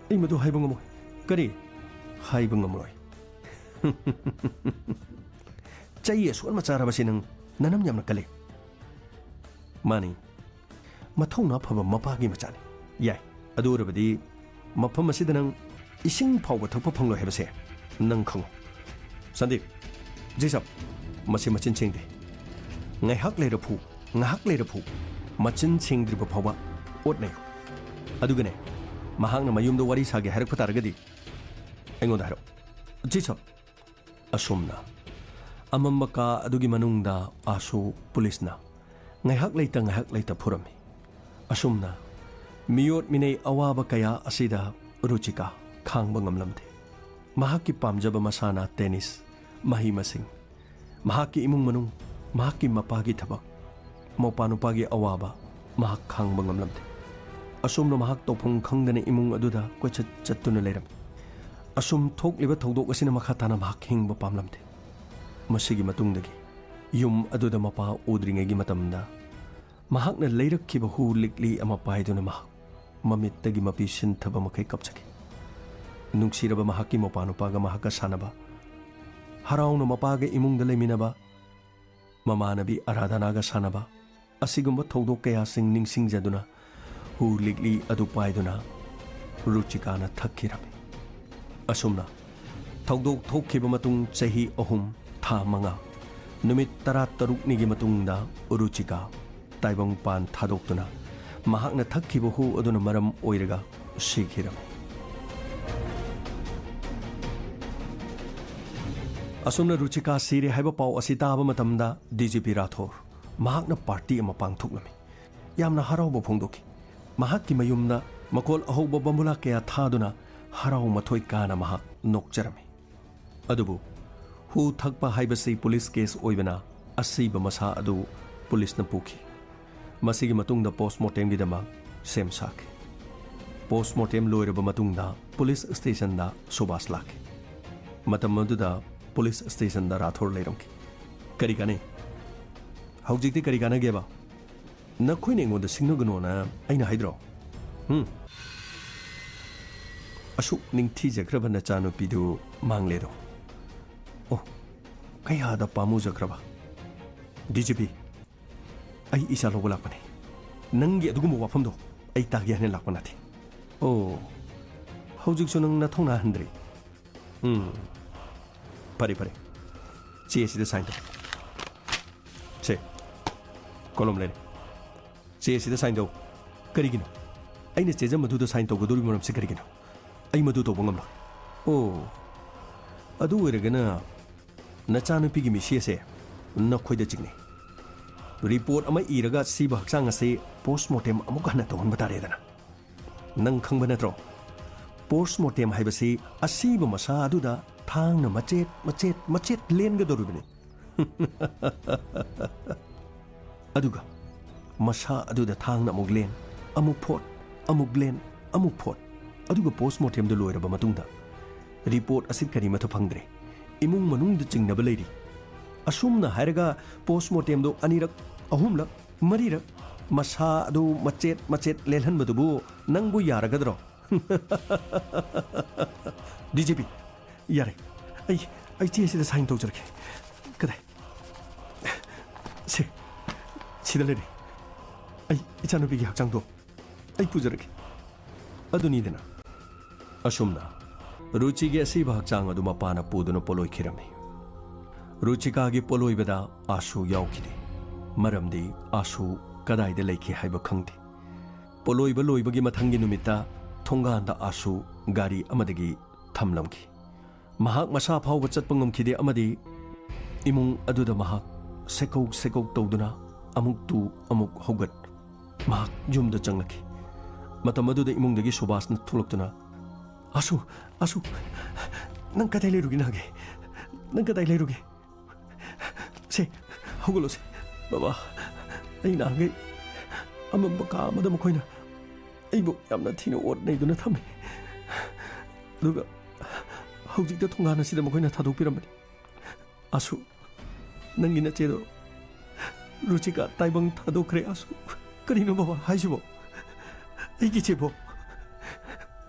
ꯑꯩ ꯃꯗꯨ ꯍꯥꯏꯕ ꯉꯝꯃꯣꯏ ꯀꯔꯤ ꯍꯥꯏꯕ ꯉꯝꯃꯔꯣꯏ ꯆꯩ ꯑꯁꯣꯟꯕ ꯆꯥꯔꯕꯁꯤ ꯅꯪ ꯅꯅꯝ ꯌꯥꯝꯅ ꯀꯜꯂꯤ ꯃꯥꯅꯤ ꯃꯊꯧꯅꯥ ꯐꯕ ꯃꯄꯥꯒꯤ ꯃꯆꯥꯅꯤ ꯌꯥꯏ ꯑꯗꯨ ꯑꯣꯏꯔꯕꯗꯤ ꯃꯐꯝ ꯑꯁꯤꯗ ꯅꯪ ꯏꯁꯤꯡ ꯐꯥꯎꯕ ꯊꯛꯄ ꯐꯪꯂꯣꯏ ꯍꯥꯏꯕꯁꯦ ꯅꯪ ꯈꯪꯉꯨ ꯁꯟꯗꯤꯞ ꯖꯤꯁꯞ ꯃꯁꯤ ꯃꯆꯤꯟ ꯁꯦꯡꯗꯦ ꯉꯥꯏꯍꯥꯛ ꯂꯩꯔ ꯐꯨ ꯉꯥꯏꯍꯥꯛ ꯂꯩꯔ ꯐꯨ ꯃꯆꯤꯟ ꯁꯦꯡꯗ꯭ꯔꯤꯕ ꯐꯥꯎꯕ ꯑꯣꯠꯅꯩꯌꯨ ꯑꯗꯨꯒꯅꯦ ꯃꯍꯥꯛꯅ ꯃꯌꯨꯝꯗ ꯋꯥꯔꯤ ꯁꯥꯒꯦ ꯍꯥꯏꯔꯛꯄ ꯇꯥꯔꯒꯗꯤ ꯑꯩꯉꯣꯟꯗ ꯍꯥꯏꯔꯛꯑꯣ ꯖꯤꯁꯞ ꯑꯁꯨꯝꯅ ꯑꯃꯝꯕ ꯀꯥ ꯑꯗꯨꯒꯤ ꯃꯅꯨꯡꯗ ꯑꯁꯨ ꯄꯨꯂꯤꯁꯅ ꯉꯥꯏꯍꯥꯛ ꯂꯩꯇ ꯐꯨꯔꯝꯃꯤ ꯑꯁꯨꯝꯅ ꯃꯤꯑꯣꯠ ꯃꯤꯅꯩ ꯑꯋꯥꯕ ꯀꯌꯥ ꯑꯁꯤꯗ ꯔꯨꯆꯤꯀꯥ ꯈꯥꯡꯕ ꯉꯝꯂꯝꯗꯦ ꯃꯍꯥꯛꯀꯤ ꯄꯥꯝꯖꯕ ꯃꯁꯥꯟꯅ ꯇꯦꯅꯤꯁ ꯃꯍꯩ ꯃꯁꯤꯡ ꯃꯍꯥꯛꯀꯤ ꯏꯃꯨꯡ ꯃꯅꯨꯡ ꯃꯍꯥꯛꯀꯤ ꯃꯄꯥꯒꯤ ꯊꯕꯛ ꯃꯧꯄꯥꯅꯨꯄꯥꯒꯤ ꯑꯋꯥꯕ ꯃꯍꯥꯛ ꯈꯥꯡꯕ ꯉꯝꯂꯝꯗꯦ ꯑꯁꯨꯝꯅ ꯃꯍꯥꯛ ꯇꯧꯐꯝ ꯈꯪꯗꯅ ꯏꯃꯨꯡ ꯑꯗꯨꯗ ꯀꯣꯏꯆꯠ ꯆꯠꯇꯨꯅ ꯂꯩꯔꯝꯃꯤ ꯑꯁꯨꯝ ꯊꯣꯛꯂꯤꯕ ꯊꯧꯗꯣꯛ ꯑꯁꯤꯅ ꯃꯈꯥ ꯇꯥꯅ ꯃꯍꯥꯛ ꯍꯤꯡꯕ ꯄꯥꯝꯂꯝꯗꯦ ꯃꯁꯤꯒꯤ ꯃꯇꯨꯡꯗꯒꯤ ꯌꯨꯝ ꯑꯗꯨꯗ ꯃꯄꯥ ꯎꯗ꯭ꯔꯤꯉꯩꯒꯤ ꯃꯇꯝꯗ ꯃꯍꯥꯛꯅ ꯂꯩꯔꯛꯈꯤꯕ ꯍꯨ ꯂꯤꯛꯂꯤ ꯑꯃ ꯄꯥꯏꯗꯨꯅ ꯃꯍꯥꯛ ꯃꯃꯤꯠꯇꯒꯤ ꯃꯄꯤ ꯁꯤꯟꯊꯕ ꯃꯈꯩ ꯀꯞꯆꯈꯤ ꯅꯨꯡꯁꯤꯔꯕ ꯃꯍꯥꯛꯀꯤ ꯃꯧꯄꯥꯅꯨꯄꯥꯒ ꯃꯍꯥꯛꯀ ꯁꯥꯟꯅꯕ ꯍꯔꯥꯎꯅ ꯃꯄꯥꯒ ꯏꯃꯨꯡꯗ ꯂꯩꯃꯤꯟꯅꯕ ꯃꯃꯥꯟꯅꯕꯤ ꯑꯔꯥꯙꯅꯥꯒ ꯁꯥꯟꯅꯕ ꯑꯁꯤꯒꯨꯝꯕ ꯊꯧꯗꯣꯛ ꯀꯌꯥꯁꯤꯡ ꯅꯤꯡꯁꯤꯡꯖꯗꯨꯅ ꯍꯨ ꯂꯤꯛꯂꯤ ꯑꯗꯨ ꯄꯥꯏꯗꯨꯅ ꯔꯨꯆꯤꯀꯥꯅ ꯊꯛꯈꯤꯔꯝꯃꯤ ꯑꯁꯨꯝꯅ ꯊꯧꯗꯣꯛ ꯊꯣꯛꯈꯤꯕ ꯃꯇꯨꯡ ꯆꯍꯤ 3 ꯊꯥ 5 ꯅꯨꯃꯤꯠ 13ꯅꯤꯒꯤ ꯃꯇꯨꯡꯗ ꯔꯨꯆꯤꯀꯥ ꯇꯥꯏꯕꯪꯄꯥꯟ ꯊꯥꯗꯣꯛꯇꯨꯅ ꯃꯍꯥꯛꯅ ꯊꯛꯈꯤꯕ ꯍꯨ ꯑꯗꯨꯅ ꯃꯔꯝ ꯑꯣꯏꯔꯒ ꯁꯤꯈꯤꯔꯝꯃꯤ ꯑꯁꯨꯝꯅ ꯔꯨꯆꯤꯀꯥ ꯁꯤꯔꯦ ꯍꯥꯏꯕ ꯄꯥꯎ ꯑꯁꯤ ꯇꯥꯕ ꯃꯇꯝꯗ ꯗꯤꯖꯤꯄꯤ ꯔꯥꯊꯣꯔ ꯃꯍꯥꯛꯅ ꯄꯥꯔꯇꯤ ꯑꯃ ꯄꯥꯡꯊꯣꯛꯂꯝꯃꯤ ꯌꯥꯝꯅ ꯍꯔꯥꯎꯕ ꯐꯣꯡꯗꯣꯛꯈꯤ ꯃꯍꯥꯛꯀꯤ ꯃꯌꯨꯝꯗ ꯃꯈꯣꯜ ꯑꯍꯧꯕ ꯕꯝꯕꯨꯂꯥ ꯀꯌꯥ ꯊꯥꯗꯨꯅ ꯍꯔꯥꯎ ꯃꯊꯣꯏ ꯀꯥꯅ ꯃꯍꯥꯛ ꯅꯣꯛꯆꯔꯝꯃꯤ ꯑꯗꯨꯕꯨ ꯍꯨ ꯊꯛꯄ ꯍꯥꯏꯕꯁꯤ ꯄꯨꯂꯤꯁ ꯀꯦꯁ ꯑꯣꯏꯕꯅ ꯑꯁꯤꯕ ꯃꯁꯥ ꯑꯗꯨ ꯄꯨꯂꯤꯁꯅ ꯄꯨꯈꯤ ꯃꯁꯤꯒꯤ ꯃꯇꯨꯡꯗ ꯄꯣꯁꯠꯃꯣꯔꯇꯦꯝꯒꯤꯗꯃꯛ ꯁꯦꯝ ꯁꯥꯈꯤ ꯄꯣꯁꯠꯃꯣꯔꯇꯦꯝ ꯂꯣꯏꯔꯕ ꯃꯇꯨꯡꯗ ꯄꯨꯂꯤꯁ ꯁ꯭ꯇꯦꯁꯟꯗ ꯁꯨꯕꯥꯁ ꯂꯥꯛꯈꯤ ꯃꯇꯝ ꯑꯗꯨꯗ ꯄꯨꯂꯤꯁ ꯁ꯭ꯇꯦꯁꯟꯗ ꯔꯥꯊꯣꯔ ꯂꯩꯔꯝꯈꯤ ꯀꯔꯤ ꯀꯥꯟꯅꯩ ꯍꯧꯖꯤꯛꯇꯤ ꯀꯔꯤ ꯀꯥꯟꯅꯒꯦꯕ ꯅꯈꯣꯏꯅ ꯑꯩꯉꯣꯟꯗ ꯁꯤꯡꯅꯒꯅꯣꯅ ꯑꯩꯅ ꯍꯥꯏꯗ꯭ꯔꯣ ꯑꯁꯨꯛ ꯅꯤꯡꯊꯤꯖꯈ꯭ꯔꯕ ꯅꯆꯥꯅꯨꯄꯤꯗꯨ ꯃꯥꯡꯂꯦꯗꯣ ꯑꯣ ꯀꯌꯥꯗ ꯄꯥꯝꯃꯨꯖꯈ꯭ꯔꯕ ꯗꯤꯖꯤꯄꯤ ꯑꯩ ꯏꯆꯥ ꯂꯧꯕ ꯂꯥꯛꯄꯅꯤ ꯅꯪꯒꯤ ꯑꯗꯨꯒꯨꯝꯕ ꯋꯥꯐꯝꯗꯣ ꯑꯩ ꯇꯥꯒꯦ ꯍꯥꯏꯅ ꯂꯥꯛꯄ ꯅꯠꯇꯦ ꯑꯣ ꯍꯧꯖꯤꯛꯁꯨ ꯅꯪ ꯅꯊꯧꯅꯥ ꯍꯟꯗ꯭ꯔꯤ ꯐꯔꯦ ꯆꯦ ꯑꯁꯤꯗ ꯁꯥꯏꯟ ꯇꯧ ꯁꯦ ꯀꯣꯂꯣꯝ ꯂꯩꯔꯦ ꯆꯦ ꯑꯁꯤꯗ ꯁꯥꯏꯟ ꯇꯧ ꯀꯔꯤꯒꯤꯅꯣ ꯑꯩꯅ ꯆꯦꯖ ꯃꯗꯨꯗ ꯁꯥꯏꯟ ꯇꯧꯒꯗꯧꯔꯤꯕ ꯃꯔꯝꯁꯤ ꯀꯔꯤꯒꯤꯅꯣ ꯑꯩ ꯃꯗꯨ ꯇꯧꯕ ꯉꯝꯂꯣꯏ ꯑꯣ ꯑꯗꯨ ꯑꯣꯏꯔꯒꯅ ꯅꯆꯥꯅꯨꯄꯤꯒꯤ ꯃꯤꯁꯤ ꯑꯁꯦ ꯅꯈꯣꯏꯗ ꯆꯤꯡꯅꯩ report ama iraga siba hakchang ase postmortem amuk hana ton batare dana nang khangba natro postmortem haibasi asiba masa aduda thangna machet lenga dorubini aduga masa aduda thangna amuk len amuk phot amuk len amuk phot aduga postmortem do loiraba matungda report asit kari matha phangdre imung manung da chingnaba leiri asumna hairaga postmortem do anirak ahumlak marirak masa adu machet lelhan madubu nangbu yaragadro DJP yare ai ti sida sign tawjarke kadai sida lere ai ichanu bigi hakchang do ai pujarke aduni dena asumna ruchi ge asi hakchang adu mapana puduna poloi khirami ruchika gi poloi beda asu yaukide maramdi asu kadai de leiki haiba khangti poloi ba loi bagi mathangi numita thonga da asu gari amadagi thamlamki mahak masa phawba chatpangam khide amadi imung aduda mahak sekau tawduna amuk tu amuk hogat mahak jumda changlaki matam aduda imung dagi subas na thulaktuna asu nang kadai lerugi nage nang kadai lerugi se hogolo se baba ai nage amam baka amada makoina aibu yamna thina ot nei duna thame duga hojik da thongana sida makoina thadok piramani asu nangi na chedo ruchika taibang thadokre asu karino baba haisibo aigi chebo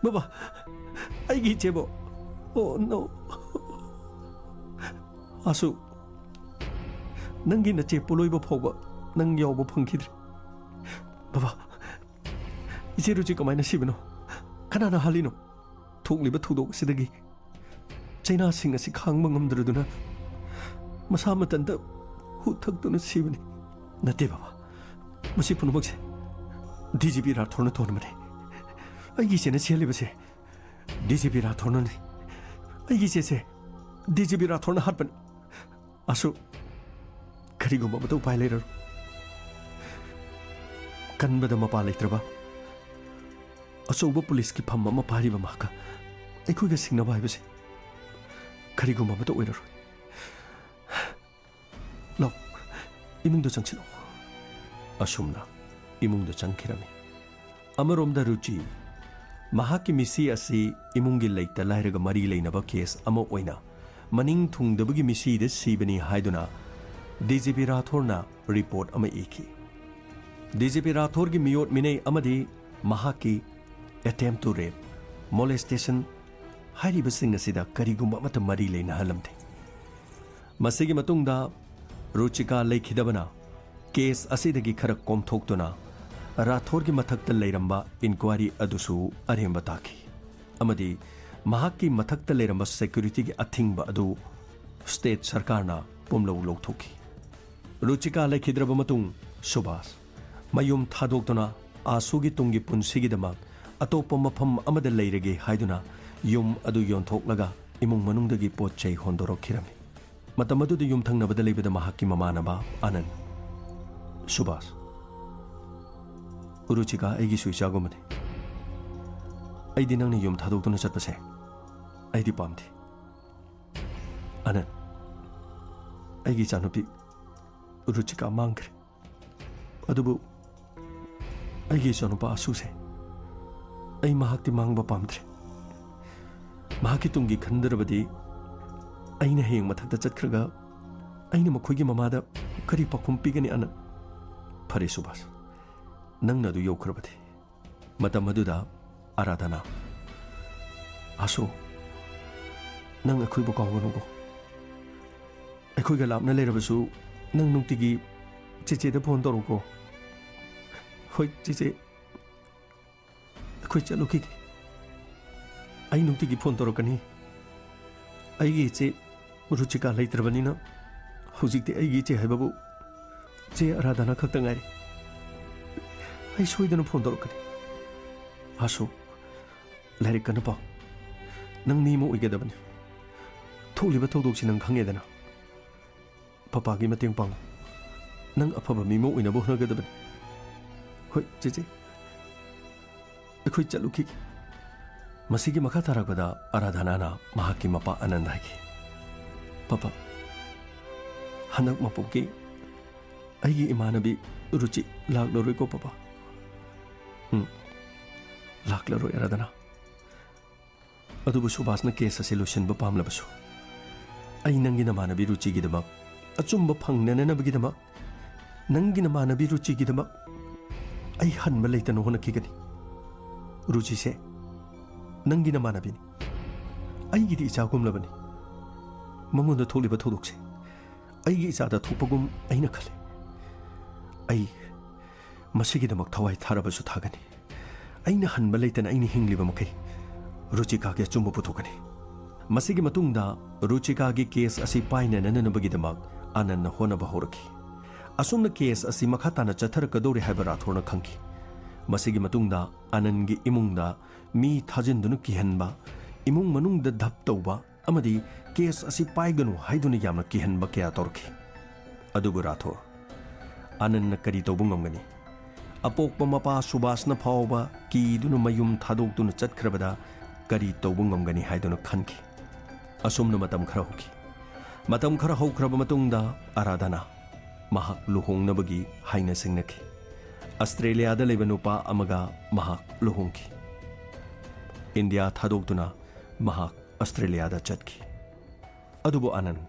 baba aigi chebo oh no asu nangi na che poloiba phawba nang yawba phangkhidre baba iche ruchi kamaina sibino kanana halino thokliba thudok sidagi chaina sing asi khangba ngamdruduna masa matanda hu thakduna sibini nate baba masi punubakse DGP ra thorna thormane aigi sena chelibase DGP ra thorna ni aigi se DGP ra thorna hatpan asu karigumba batau pai leiro kanbada mapa leitraba achouba police ki pham ama pariba maka aikoi ga singna bai base karigumba batau oiro lo imung do changchilo asumna imung do changkhirami amarom da ruchi mahaki misi asi imungi leita lairaga mari leinaba case ama oina maning thungdabagi misi de sibani haiduna DGP Rathorna report ama iki DGP Rathor gi miyot minei amadi mahaki attempt to rape molestation hariba sing asida karigumba mata mari leina halamte masigi matungda ruchika leikhidabana case asidagi khara komthoktuna Rathor gi mathakta leiramba inquiry adusu aremba taki amadi mahaki mathakta leiramba security gi athingba adu state sarkarna pomlo lawthoki ruchika lekhidraba matung subas mayum thadokduna asugi tungi punsigi dama atopa mafam amada leirage haiduna yum adu yonthoklaga imung manungdagi potchei hondorokhirami matamadu de yum thangnabada leibada mahaki mamanaba anan subas ruchika aigi suichagomani aidi nangni yum thadokduna chatpase aidi pamdi anan aigi chanupi ruchika mangre adubu aigi chanupa asuse ai mahakti mangba pamdre mahaki tungi khandarabadi aina heng mathakta chatkhraga aina makhoigi mamada kari pakhum pigani anan phare subas nangna du yokhrabadi matam aduda aradhana asu nang akhoi ba kawgonugo akhoi ga lapna leirabasu nang nungtigi cheche da phone torugo hoi cheche akhoi chaluki ai nungtigi phone torokani ai gi che ruchika leitrabanina hojikte ai gi che haibabu che aradhana khakta ngai ai soidana phone torokani asu lairik kana pa nang ni mo igedabani tholiba thodok si nang khangedana papa gi mateng pang nang afaba mimo ina bo hnagadabani hoi cheche akhoi chaluki masigi makha tarakbada aradhana na mahaki mapa anand hai papa hanak mapoki aigi imanabi ruchi laglaroi ko papa laglaroi aradhana adubu subhasna case ase lotion ba pamlabasu ai nangi namanabi ruchi gidamak achumba phangnananabagi damak nangi namanabi ruchi gidamak ai hanma leitano hona kigani ruchi se nangi namanabini aigi di icha gumlabani mamonda tholiba thodokse aigi icha da thopagum aina khale ai masigi damak thawai tharabasu thagani aina hanma leitana aini hingliba makai ruchika ge chumbu puthokani masigi matungda ruchika gi case asi paina nananabagi damak ananna honaba horaki asumna case asi makhatana chathar kadori haibara thorna khanki masigi matungda anangi imungda mi thajindunu kihanba imung manungda dhap tawba amadi case asi paiganu haiduna yamna kihanba kya torki adubu rathor ananna kari tawbungam apokpa mapa subasna phawba kidunu mayum thadokduna chatkrabada kari tawbungam gani haiduna khanki asumna matam khara hoki matam khara haukraba matungda aradhana mahak luhongnabagi haina singnaki Australia da leba nupa amaga mahak luhongki India thadokduna mahak Australia da chatki adubu anand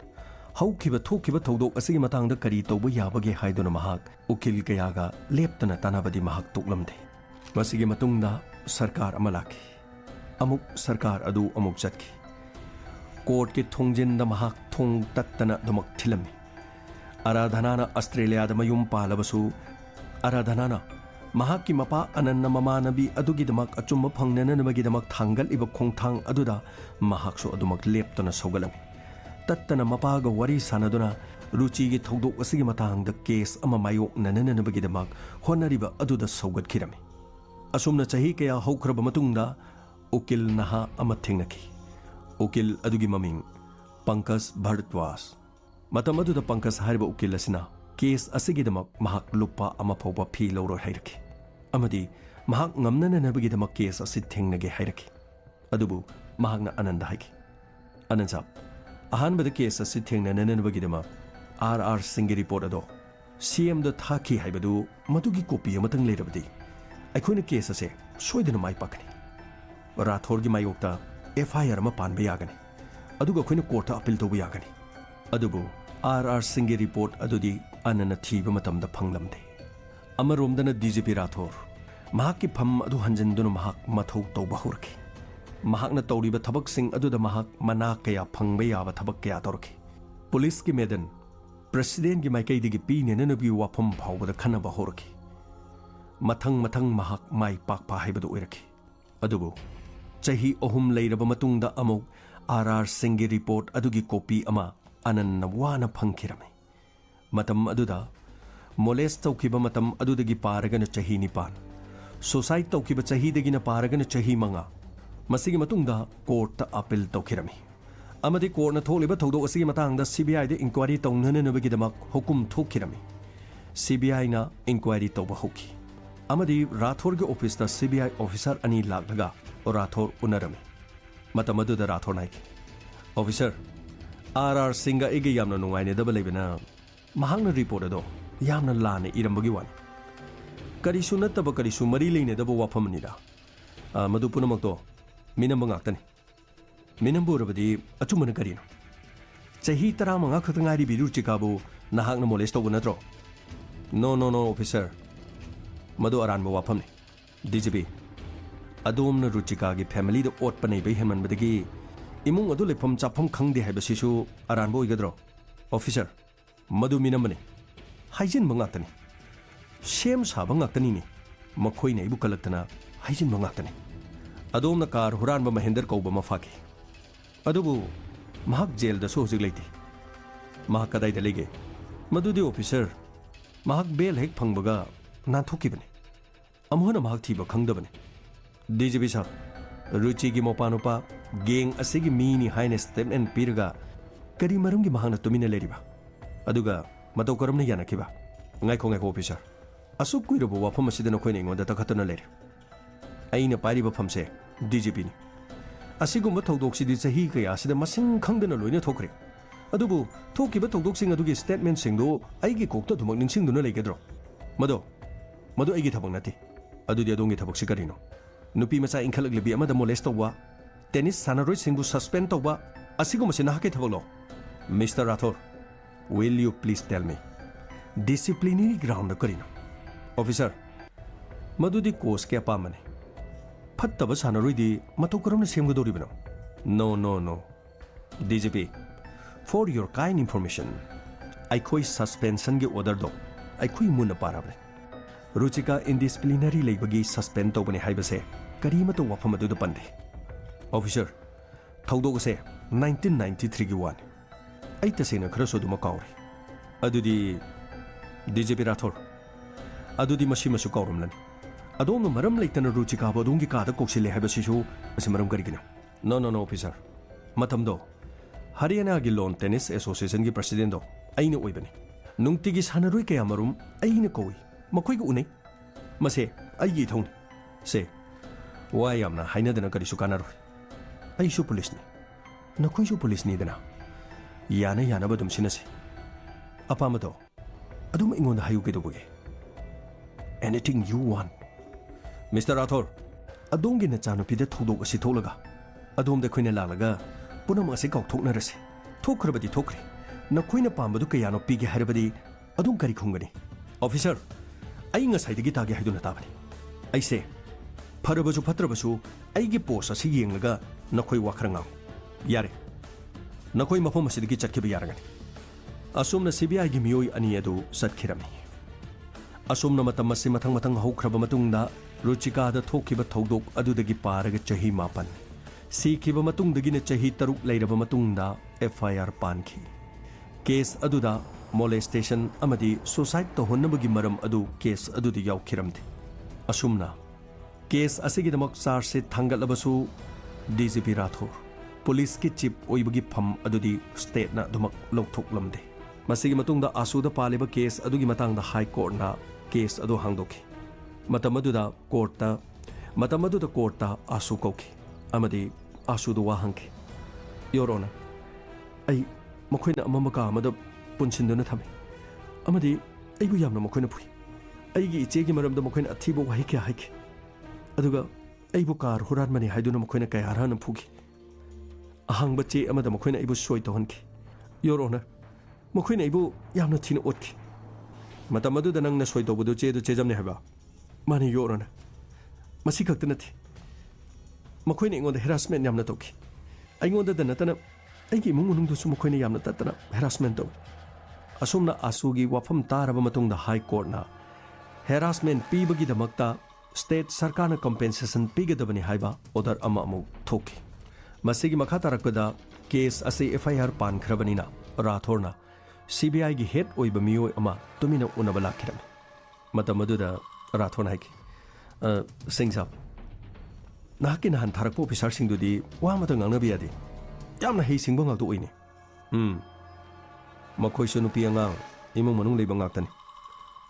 haukiba thokiba thodok asigi matangda kari tawba yabage haiduna mahak ukil kayaga leptana tanabadi mahak tuklamde masigi matungda sarkar amalaki amuk sarkar adu amuk chatki court ki thongjinda mahak thong tattana dumak thilami aradhana na Australia da mayum palabasu aradhana mahaki mapa ananna mamanabi adugidamak achumba phangnananabagidamak thangal iba khongthang aduda mahakso adumak leptana sogalami tattana mapaga wari sanaduna ruchi gi thodok asigi matangda case ama mayok nanananabagidamak honariba aduda sogatkirami asumna chahi kaya haukraba matungda ukil naha ama thingnaki ukil adugi maming Pankaj Bharadwaj matam aduda Pankaj hariba ukil asina case asigidamak mahak lupa ama phawba phi loro hairaki amadi mahak ngamnananabagidamak case asi thingnage hairaki adubu mahakna ananda haiki anansa ahanbada case asi thingnananabagidamak RR Singh report ado CM da thaki haibadu madugi copy amatang leirabadi aikhoina case ase soidana mai pakani Rathor gi mayokta FIR ma panba yagani aduga khoina court appeal tobu yagani adubu RR Singh report adudi anana thiba matamda phanglamde amaromdana DGP Rathor mahakki pham adu hanjinduna mahak mathau tawba hurki mahakna tawriba thabak sing aduda mahak mana kaya phangba yaba thabak kaya torki police ki medan president gi maikai digi pine nanabi wafam phawbada khanaba horki mathang mahak mai pakpa haibadu oiraki adubu chahi ohum leiraba matungda amuk RR Singh report adugi copy ama ananna wana phangkhirame matam aduda molest tawkiba matam adudagi paragana chahi nipan suicide tawkiba chahi dagina paragana chahi manga masigi matungda court ta appeal tawkhirame amadi court na tholiba thodok asigi matangda CBI de inquiry tawnananabagi damak hukum thokhirame CBI na inquiry tawba hoki amadi Rathor ge office ta CBI officer ani laglaga Rathor unarame matam aduda Rathor naiki officer RR Singh ege yamna nungaine daba lebena mahangna report ado yamna lane irambagi wani karisu nattaba karisu mari leine daba wafamnida madu punamakto minamba ngaktani minambu rabadi achumana karino chahi 15 khata ngari biru chikabu nahakna molest tobu natro no officer madu aranba wafamni DGP adomna ruchika gi family da ot panai bai heman badagi imung adu lepam chapam khangde haiba sisu aranbo igadro officer madu minambani haijin mangatani shem saba ngaktani ni makhoi nei bu kalaktana haijin mangatani adomna kar huranba Mahinder kauba mafaki adubu mahak jail da so hojik leiti mahak kadai da lege madudi officer mahak bail hek phangbaga na thokibani amhona mahak thiba khangdabani DGP sab ruchi gi mopanupa gang asigi mini haine statement piraga kari maram gi mahana tumina leriba aduga matau karamna yana kiba Ngaiko officer. Asuk kuirabo wafam asida nakoina ingonda takhatana lere. Aina pairiba famse DGP ni. Asigumba thawdoksidi chahi kaya asida masing khangdana loina thokre. Adubu thokiba thawdoksing adugi statement singdo aigi kokta dhumak ningsingduna leigedro. Mado aigi thabak nati. Adudi adongi thabak sikarino. Nupi macha inkhalak lebi amada molest tawwa. Tennis sanaroi singbu suspend tawwa. Asigumba sinahake thabak lo. Mr. Rathor, will you please tell me? Disciplinary ground karino. Officer, madudi course kya pamane. Fattaba sanaroi di matou karamna semgadoribano. No. DGP, for your kind information, aikoi suspension ge order do. Aikoi muna parable. Ruchika indisciplinary leibagi suspend tawbani haibase karimata wafam adu pande. Officer, thawdogase 1993 gi one. Ay tasena kharaso duma kawri. Adudi DGP Rathor. Adudi masu kawrumlan. Adom no maram leitana Ruchika bodungi kada koksile habasisu asimaram karigina. No officer. Matamdo Haryana gi Lawn Tennis Association gi president do aina oibani. Nungtigi sanaroi kaya marum aina koi. Makoi gu unai. Mase aigi thoni. Se wayamna hainadana karisu kanaroi. Aisu police ni. Nakoisu police ni dana. Yana badum sinase. Apamato. Adum ingon hayu kedobuge. Anything you want. Mr. Rathor, adongi na chanu pide thudok asi tholaga. Adom de khoina lalaga punam asi kauk thokna rase. Thokrabadi thokre. Na khoina pambadu kayano pige harabadi adum kari khungani. Officer, ai ngasai dagi tagi haiduna tabani. Ai se pharabasu phatrabasu aigi post asi yengaga na khoi wakhranga. Yare. Nakoi mafam asidagi chatkiba yaragani. Asumna CBI gi miyoi ani adu satkirami. Asumna matam asi mathang haukraba matungda Ruchika da thokiba thawdok adudagi paraga chahi mapan. Sikhiba matungdagi na chahi taruk leiraba matungda FIR pankhi. Case aduda molestation amadi suicide tohonnabagi maram adu case adudi yaukhiramde. Asumna case asigidamak charge se thangatlabasu DGP Rathor. Police ki chief oibagi pham adudi state na dumak lawthoklamde. Masigi matungda asuda paliba case adugi matangda high court na case adu hangdoki. Matamaduda courta asu koki. Amadi asudu wahangki. Your Honor, ay makoina amamaka amada punsinduna thami. Amadi aygu yamna makoina pui. Aygi ichegi maramda makoina athibo wahiki haiki. Aduga aybu kar huran mani haiduna makoina kayarana pugi. Ahang bache amada makoina ibu soy tohanki. Your Honor, makoina ibu yamna thina otki. Matamadu da nang na soy tobudu che du chejamne haba. Mani Your Honor, masi khakta nathi. Makoina ingonda harassment yamna toki. Aingonda da natana aigi mungunung dusu makoina yamna tatana harassment to. Asumna asugi wafam taraba matungda high court na harassment pibagi damakta state sarkana compensation pigadabani haiba order ama amu thoki. Masigi makhatarakpada case ase FIR pan khrabanina Rathorna CBI gi head oiba miyoi ama tumina unabala khiram. Matamaduda Rathorna haiki. Singsap. Nahaki nahan tharakpo officer singdudi wa mata ngangna biyadi. Yamna hei singba ngak tu oini. Makhoi su nupi angang imong manung leiba ngaktani.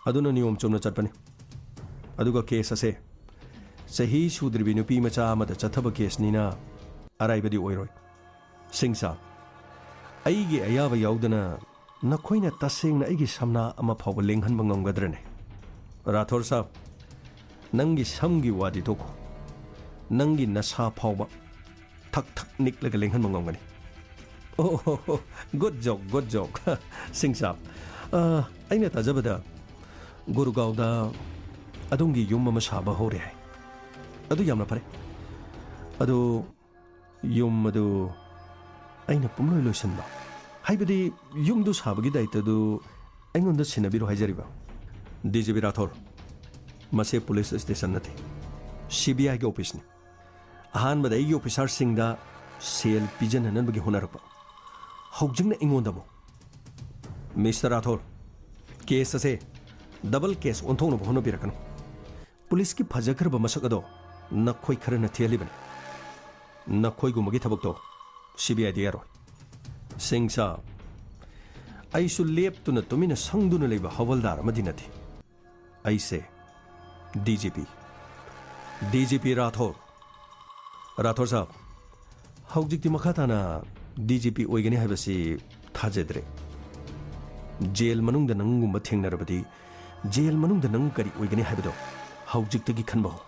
Aduna niyom chomna chatpani. Aduga case ase sahi sudribi nupi macha amada chathaba case nina araibadi oiroi. Singsap. Aigi ayaba yaudana nakhoina tasengna aigi samna ama phawba lenghanba ngamgadrane. Rathor sab nangi samgi wadi toko. Nangi nasa phawba thak niklaga lenghanba ngamgani. Oh, good joke. Singsap. Aina tajabada Gurugawda adungi yum ama saba hore hai. Adu yamna pare. Adu yum adu aina pumloi loisanba. Haibadi yum du sabagi daita du aingonda sinabiru haijariba. DGP Rathor mase police station nati. CBI ge office ni. Ahan bada igi officer singda sel pigeon hanan bagi honarpa. Haujingna ingonda bo. Mr. Rathor case ase double case onthong no hono birakano. Police ki phajakar ba masakado nakhoi khara na thialibani. Nakhoi gu magi thabak to CBI diaro. Singsa ꯑꯩꯁꯨ ꯂꯦꯞꯇꯨꯅ ꯇꯨꯃꯤꯟꯅ ꯁꯪꯗꯨꯅ ꯂꯩꯕ ꯍꯋꯜꯗꯥꯔ ꯑꯃꯗꯤ ꯅꯠꯇꯦ ꯑꯩꯁꯦ ꯗꯤꯖꯤꯄꯤ ꯔꯥꯊꯣꯔ ꯁꯥꯍꯕ ꯍꯧꯖꯤꯛꯇꯤ ꯃꯈꯥ ꯇꯥꯅ ꯗꯤꯖꯤꯄꯤ ꯑꯣꯏꯒꯅꯤ ꯍꯥꯏꯕꯁꯤ ꯊꯥꯖꯗ꯭ꯔꯦ ꯖꯦꯜ ꯃꯅꯨꯡꯗ ꯅꯪꯒꯨꯝꯕ ꯊꯦꯡꯅꯔꯕꯗꯤ ꯖꯦꯜ ꯃꯅꯨꯡꯗ ꯅꯪ ꯀꯔꯤ ꯑꯣꯏꯒꯅꯤ ꯍꯥꯏꯕꯗꯣ ꯍꯧꯖꯤꯛꯇꯒꯤ ꯈꯟꯕ ꯍꯧ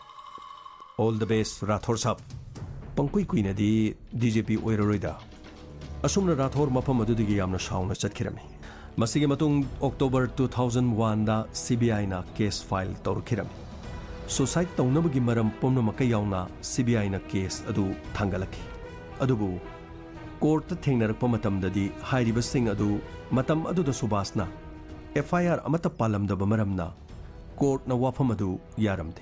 ꯑꯣꯜ ꯗ ꯕꯦꯁ ꯔꯥꯊꯣꯔ ꯁꯥꯍꯕ ꯄꯪꯀꯨꯏ ꯀꯨꯏꯅꯗꯤ ꯗꯤꯖꯤꯄꯤ ꯑꯣꯏꯔꯔꯣꯏꯗ ꯑꯁꯨꯝꯅ ꯔꯥꯊꯣꯔ ꯃꯐꯝ ꯑꯗꯨꯗꯒꯤ ꯌꯥꯝꯅ ꯁꯥꯎꯅ ꯆꯠꯈꯤꯔꯝꯃꯤ ꯃꯁꯤꯒꯤ ꯃꯇꯨꯡ ꯑꯣꯛꯇꯣꯕꯔ 2001ꯗ CBIꯅ ꯀꯦꯁ ꯐꯥꯏꯜ ꯇꯧꯔꯛꯈꯤꯔꯝꯃꯤ ꯁꯨꯁꯥꯏꯗ ꯇꯧꯅꯕꯒꯤ ꯃꯔꯝ ꯄꯨꯝꯅꯃꯛꯀ ꯌꯥꯎꯅ CBIꯅ ꯀꯦꯁ ꯑꯗꯨ ꯊꯥꯡꯒꯠꯂꯛꯈꯤ ꯑꯗꯨꯕꯨ ꯀꯣꯔꯠꯇ ꯊꯦꯡꯅꯔꯛꯄ ꯃꯇꯝꯗꯗꯤ ꯍꯥꯏꯔꯤꯕꯁꯤꯡ ꯑꯗꯨ ꯃꯇꯝ ꯑꯗꯨꯗ ꯁꯨꯕꯥꯁꯅ FIR ꯑꯃꯠꯇ ꯄꯥꯜꯂꯝꯗꯕ ꯃꯔꯝꯅ ꯀꯣꯔꯠꯅ ꯋꯥꯐꯝ ꯑꯗꯨ ꯌꯥꯔꯝꯗꯦ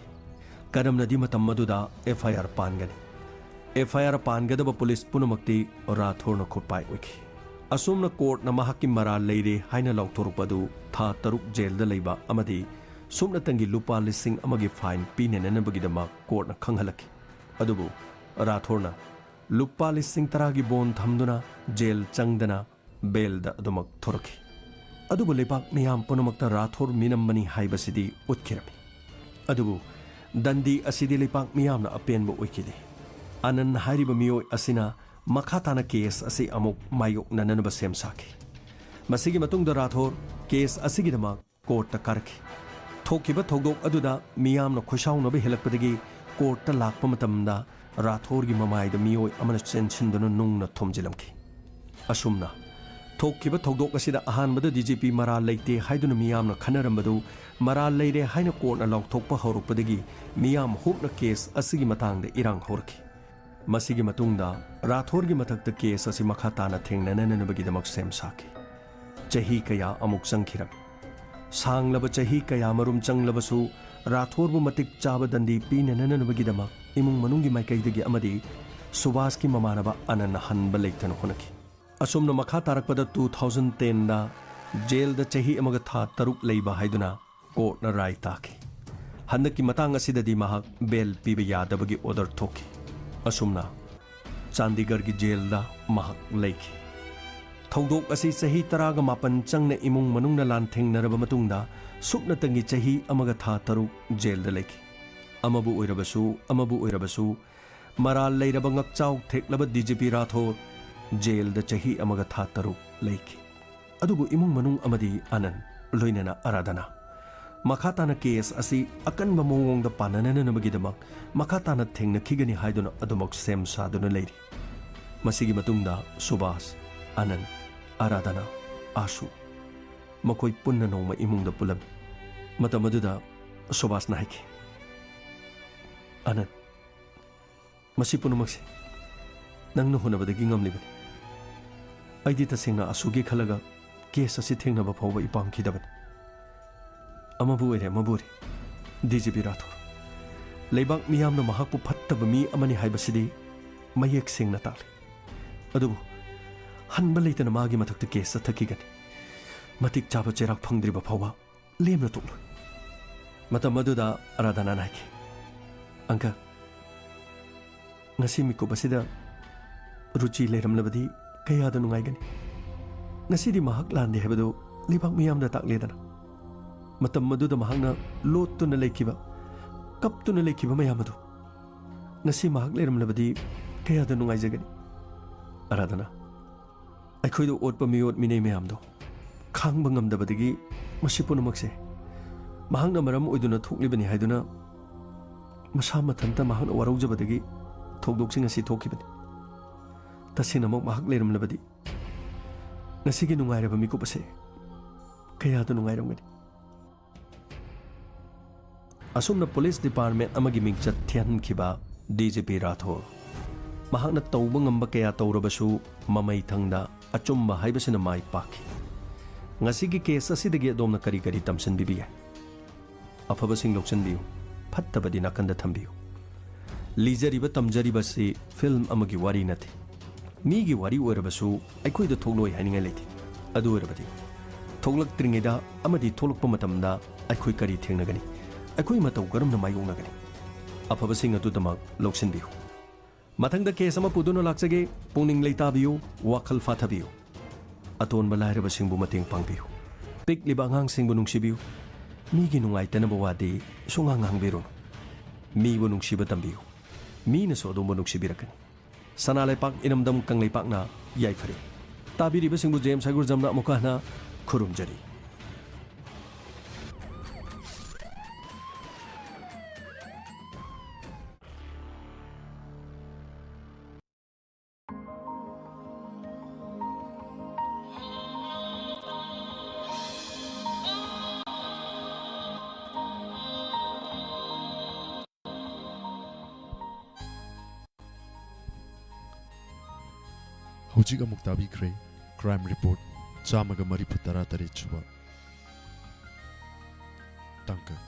ꯀꯔꯝꯅꯗꯤ ꯃꯇꯝ ꯑꯗꯨꯗ FIR ꯄꯥꯟꯒꯅꯤ FIR ꯄꯥꯟꯒꯗꯕ ꯄꯨꯂꯤꯁ ꯄꯨꯝꯅꯃꯛꯇꯤ ꯔꯥꯊꯣꯔꯅ ꯈꯨꯠꯄꯥꯏ ꯑꯣꯏꯈꯤ ꯑꯁꯨꯝꯅ ꯀꯣꯔꯠꯅ ꯃꯍꯥꯛꯀꯤ ꯃꯔꯥꯜ ꯂꯩꯔꯦ ꯍꯥꯏꯅ ꯂꯥꯎꯊꯣꯔꯛꯄ ꯑꯗꯨ ꯊꯥ 6 ꯖꯦꯜꯗ ꯂꯩꯕ ꯑꯃꯗꯤ ꯁꯨꯞꯅꯇꯪꯒꯤ ꯂꯨꯄꯥ 1,000 ꯐꯥꯏꯟ ꯄꯤꯅꯅꯕꯒꯤꯗꯃꯛ ꯀꯣꯔꯠꯅ ꯈꯪꯍꯜꯂꯛꯈꯤ ꯑꯗꯨꯕꯨ ꯔꯥꯊꯣꯔꯅ ꯂꯨꯄꯥ 10,000ꯒꯤ ꯕꯣꯟ ꯊꯝꯗꯨꯅ ꯖꯦꯜ ꯆꯪꯗꯅ ꯕꯦꯜꯗ ꯑꯗꯨꯃꯛ ꯊꯣꯔꯛꯈꯤ ꯑꯗꯨꯕꯨ ꯂꯩꯕꯥꯛ ꯃꯤꯌꯥꯝ ꯄꯨꯝꯅꯃꯛꯇ ꯔꯥꯊꯣꯔ ꯃꯤꯅꯝꯕꯅꯤ ꯍꯥꯏꯕꯁꯤꯗꯤ ꯎꯠꯈꯤꯔꯝꯃꯤ ꯑꯗꯨꯕꯨ ꯗꯟꯗꯤ ꯑꯁꯤꯗꯤ ꯂꯩꯕꯥꯛ ꯃꯤꯌꯥꯝꯅ ꯑꯄꯦꯟꯕ ꯑꯣꯏꯈꯤꯗꯦ ꯑꯅꯟ ꯍꯥꯏꯔꯤꯕ ꯃꯤꯑꯣꯏ ꯑꯁꯤꯅ ꯃꯈꯥ ꯇꯥꯅ ꯀꯦꯁ ꯑꯁꯤ ꯑꯃꯨꯛ ꯃꯥꯌꯣꯛꯅꯅꯕ ꯁꯦꯝ ꯁꯥꯈꯤ ꯃꯁꯤꯒꯤ ꯃꯇꯨꯡꯗ ꯔꯥꯊꯣꯔ ꯀꯦꯁ ꯑꯁꯤꯒꯤꯗꯃꯛ ꯀꯣꯔꯠꯇ ꯀꯥꯔꯛꯈꯤ ꯊꯣꯛꯈꯤꯕ ꯊꯧꯗꯣꯛ ꯑꯗꯨꯗ ꯃꯤꯌꯥꯝꯅ ꯈꯣꯏꯁꯥꯎꯅꯕ ꯍꯦꯜꯂꯛꯄꯗꯒꯤ ꯀꯣꯔꯠꯇ ꯂꯥꯛꯄ ꯃꯇꯝꯗ ꯔꯥꯊꯣꯔꯒꯤ ꯃꯃꯥꯏꯗ ꯃꯤꯑꯣꯏ ꯑꯃꯅ ꯆꯦꯟꯁꯤꯟꯗꯨꯅ ꯅꯨꯡꯅ ꯊꯣꯝꯖꯤꯜꯂꯝꯈꯤ ꯑꯁꯨꯝꯅ ꯊꯣꯛꯈꯤꯕ ꯊꯧꯗꯣꯛ ꯑꯁꯤꯗ ꯑꯍꯥꯟꯕꯗ DGP ꯃꯔꯥꯜ ꯂꯩꯇꯦ ꯍꯥꯏꯗꯨꯅ ꯃꯤꯌꯥꯝꯅ ꯈꯟꯅꯔꯝꯕꯗꯨ ꯃꯔꯥꯜ ꯂꯩꯔꯦ ꯍꯥꯏꯅ ꯀꯣꯔꯠꯅ ꯂꯥꯎꯊꯣꯛꯄ ꯍꯧꯔꯛꯄꯗꯒꯤ ꯃꯤꯌꯥꯝ ꯍꯨꯞꯅ ꯀꯦꯁ ꯑꯁꯤꯒꯤ ꯃꯇꯥꯡꯗ ꯏꯔꯥꯡ ꯍꯧꯔꯛꯈꯤ ꯃꯁꯤꯒꯤ ꯃꯇꯨꯡꯗ ꯔꯥꯊꯣꯔꯒꯤ ꯃꯊꯛꯇ ꯀꯦꯁ ꯑꯁꯤ ꯃꯈꯥ ꯇꯥꯅ ꯊꯦꯡꯅꯅꯅꯕꯒꯤꯗꯃꯛ ꯁꯦꯝ ꯁꯥꯈꯤ ꯆꯍꯤ ꯀꯌꯥ ꯑꯃꯨꯛ ꯆꯪꯈꯤꯔꯝꯃꯤ ꯁꯥꯡꯂꯕ ꯆꯍꯤ ꯀꯌꯥ मरुम चंगलबसु राथोरबु मतिक चाब दंडी पीनननबगीदमक इमुंग मनुंगी माइकैदगी अमदी सुभाष की ममानबा अनन हनब लेखन होनकी असुमन मखा तारकपद 2010 दा जेल द चही अमग था तरुक लेबा हाइदुना कोर्ट न राय ताकी हंदकी मतांग असिददी महक बेल पीबे यादबगी ऑर्डर थोकी असुमना चंडीगढ़ की जेल दा महक लेखी थौदोक असि चही 19 चंगने इमुंग मनुंगना लांथेंगनरबा मतुंगदा सुपनतंगी चही अमग था तरुक जेल द लेखी अमबु ओइरबसु मराल लेरबा ngakchaw thekलब DGP राठौर जेल द चही अमग था तरुक लेखी अदुबु इमुंग मनुंग अमदी आनंद लोइनना आराधना मखाताना केस असि अकनबा मोंगोंग द पाननननबगीदमक मखाताना थेंगनखिगनि हाइदुना अदुमक सेम सादुना लेरी मसिगी मतुंगदा सुभाष आनंद आराधना आशु मकोई पुन्ना नोंमा इमुंग द पुलम मतमदुदा सुभाष नाइकी आनंद मसि पुनमकसे नंगन होनबदगी ngamlibani aidi tasengna asugi khalaga case असि थेंगनबा फावबा इपांखिदबन अमबु ओइरे DGP राठौर लेबाक मियामना महाकु फत्तब मी अमनि हाइबसिदी मयेक सेंगना ताले अदुबु हनबा लेतना मागी मथक्ता केस थकिगनि मतिक चाबा चेराक फंगद्रिबा फावबा लेमना तोक्लो मतम मदुदा आराधना Nike अंका ngasi miku basida ruchi leramlabadi kayada nungaigani ngasidi mahak lande hebado libak miyamda takledana matam maduda mahakna lottuna lekiba kaptuna lekiba mayamadu ngasi mahak leramlabadi kayada nungaijagani aradana aikhoido otpa miyot minei mayamdo khangba ngamdabadagi masi punamakse mahakna maram oiduna thoklibani haiduna masa mathanta mahakna waraujabadagi थौदोकसिंग असि थोखिबनि तसिनमक महक लेरमलबदि नसिगी नुंगाइरब मिकुपसे कयाद नुंगाइरमगनि असुमना पुलिस डिपार्टमेंट अमगी मिंगचत थियनखिबा DGP राठौर महकना तौब ngamba कया तौरबसु ममै थंगदा अचुम्बा हाइबसिना माइ पाखि ngasiगी केस असिदगी अदोमना करी करी तमसन बिबिया अफबसिंग लोकसनबियु फत्तबदि नाकंदा थंबियु लीजरीब तमजरीबसी फिल्म अमगी वारी नथे मीगी वारी ओरबसु अखोइद थोगलोय हानिंगा लेथि अदु ओरबदि थोगलक्त्रिङेदा अमदि थोलक्प मतमदा अखोइ करी थेंगनगनि अखोइ मतौ गरमना मायोंगनगनि अफबसिंग अदुदमक लौसिनबियु मथंगदा केस अमा पुदुनो लाक्चगे पुनिंग लेताबियु वाखल फाथबियु ꯑꯇꯣꯟꯕ ꯂꯥꯏꯔꯕꯁꯤꯡꯕꯨ ꯃꯇꯦꯡ ꯄꯥꯡꯕꯤꯌꯨ ꯄꯤꯛꯂꯤꯕ ꯑꯉꯥꯡꯁꯤꯡꯕꯨ ꯅꯨꯡꯁꯤꯕꯤꯌꯨ ꯃꯤꯒꯤ ꯅꯨꯡꯉꯥꯏꯇꯅꯕ ꯋꯥꯗꯤ ꯁꯨꯡꯉꯥꯡ ꯉꯥꯡꯕꯤꯔꯨꯅꯨ ꯃꯤꯕꯨ ꯅꯨꯡꯁꯤꯕ ꯇꯝꯕꯤꯌꯨ ꯃꯤꯅꯁꯨ ꯑꯗꯣꯝꯕꯨ ꯅꯨꯡꯁꯤꯕꯤꯔꯛꯀꯅꯤ ꯁꯅꯥ ꯂꯩꯄꯥꯛ ꯏꯔꯝꯗꯝ ꯀꯪꯂꯩꯄꯥꯛꯅ ꯌꯥꯏꯐꯔꯦ ꯇꯥꯕꯤꯔꯤꯕꯁꯤꯡꯕꯨ ꯖꯦꯝꯁ ꯍꯥꯏꯒꯨꯔꯖꯝꯅ ꯑꯃꯨꯛꯀ ꯍꯟꯅ ꯈꯨꯔꯨꯝꯖꯔꯤ ꯍꯧꯖꯤꯛ ꯑꯃꯨꯛ ꯇꯥꯕꯤꯈ꯭ꯔꯦ ꯀ꯭ꯔꯥꯏꯝ ꯔꯤꯄꯣꯔꯠ 134 ꯁꯨꯕ ꯇꯥꯡꯀꯛ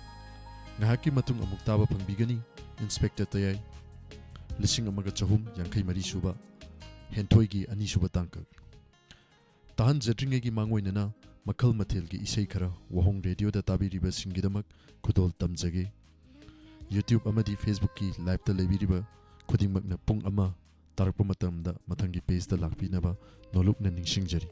ꯉꯥꯏꯍꯥꯛꯀꯤ ꯃꯇꯨꯡ ꯑꯃꯨꯛ ꯇꯥꯕ ꯐꯪꯕꯤꯒꯅꯤ ꯏꯟꯁꯄꯦꯛꯇꯔ ꯇꯌꯥꯏ 1984 ꯁꯨꯕ ꯍꯦꯟꯊꯣꯏꯒꯤ 2 ꯁꯨꯕ ꯇꯥꯡꯀꯛ ꯇꯥꯍꯟꯖꯗ꯭ꯔꯤꯉꯩꯒꯤ ꯃꯥꯡꯑꯣꯏꯅꯅ ꯃꯈꯜ ꯃꯊꯦꯜꯒꯤ ꯏꯁꯩ ꯈꯔ ꯋꯥꯍꯣꯡ ꯔꯦꯗꯤꯑꯣꯗ ꯇꯥꯕꯤꯔꯤꯕꯁꯤꯡꯒꯤꯗꯃꯛ ꯈꯨꯗꯣꯜ ꯇꯝꯖꯒꯦ ꯌꯨꯇ꯭ꯌꯨꯕ ꯑꯃꯗꯤ ꯐꯦꯁꯕꯨꯛꯀꯤ ꯂꯥꯏꯚꯇ ꯂꯩꯕꯤꯔꯤꯕ ꯈꯨꯗꯤꯡꯃꯛꯅ ꯄꯨꯡ 1 ꯇꯥꯔꯛꯄ ꯃꯇꯝꯗ ꯃꯊꯪꯒꯤ ꯄꯦꯖꯇ ꯂꯥꯛꯄꯤꯅꯕ ꯅꯣꯂꯨꯛꯅ ꯅꯤꯡꯁꯤꯡꯖꯔꯤ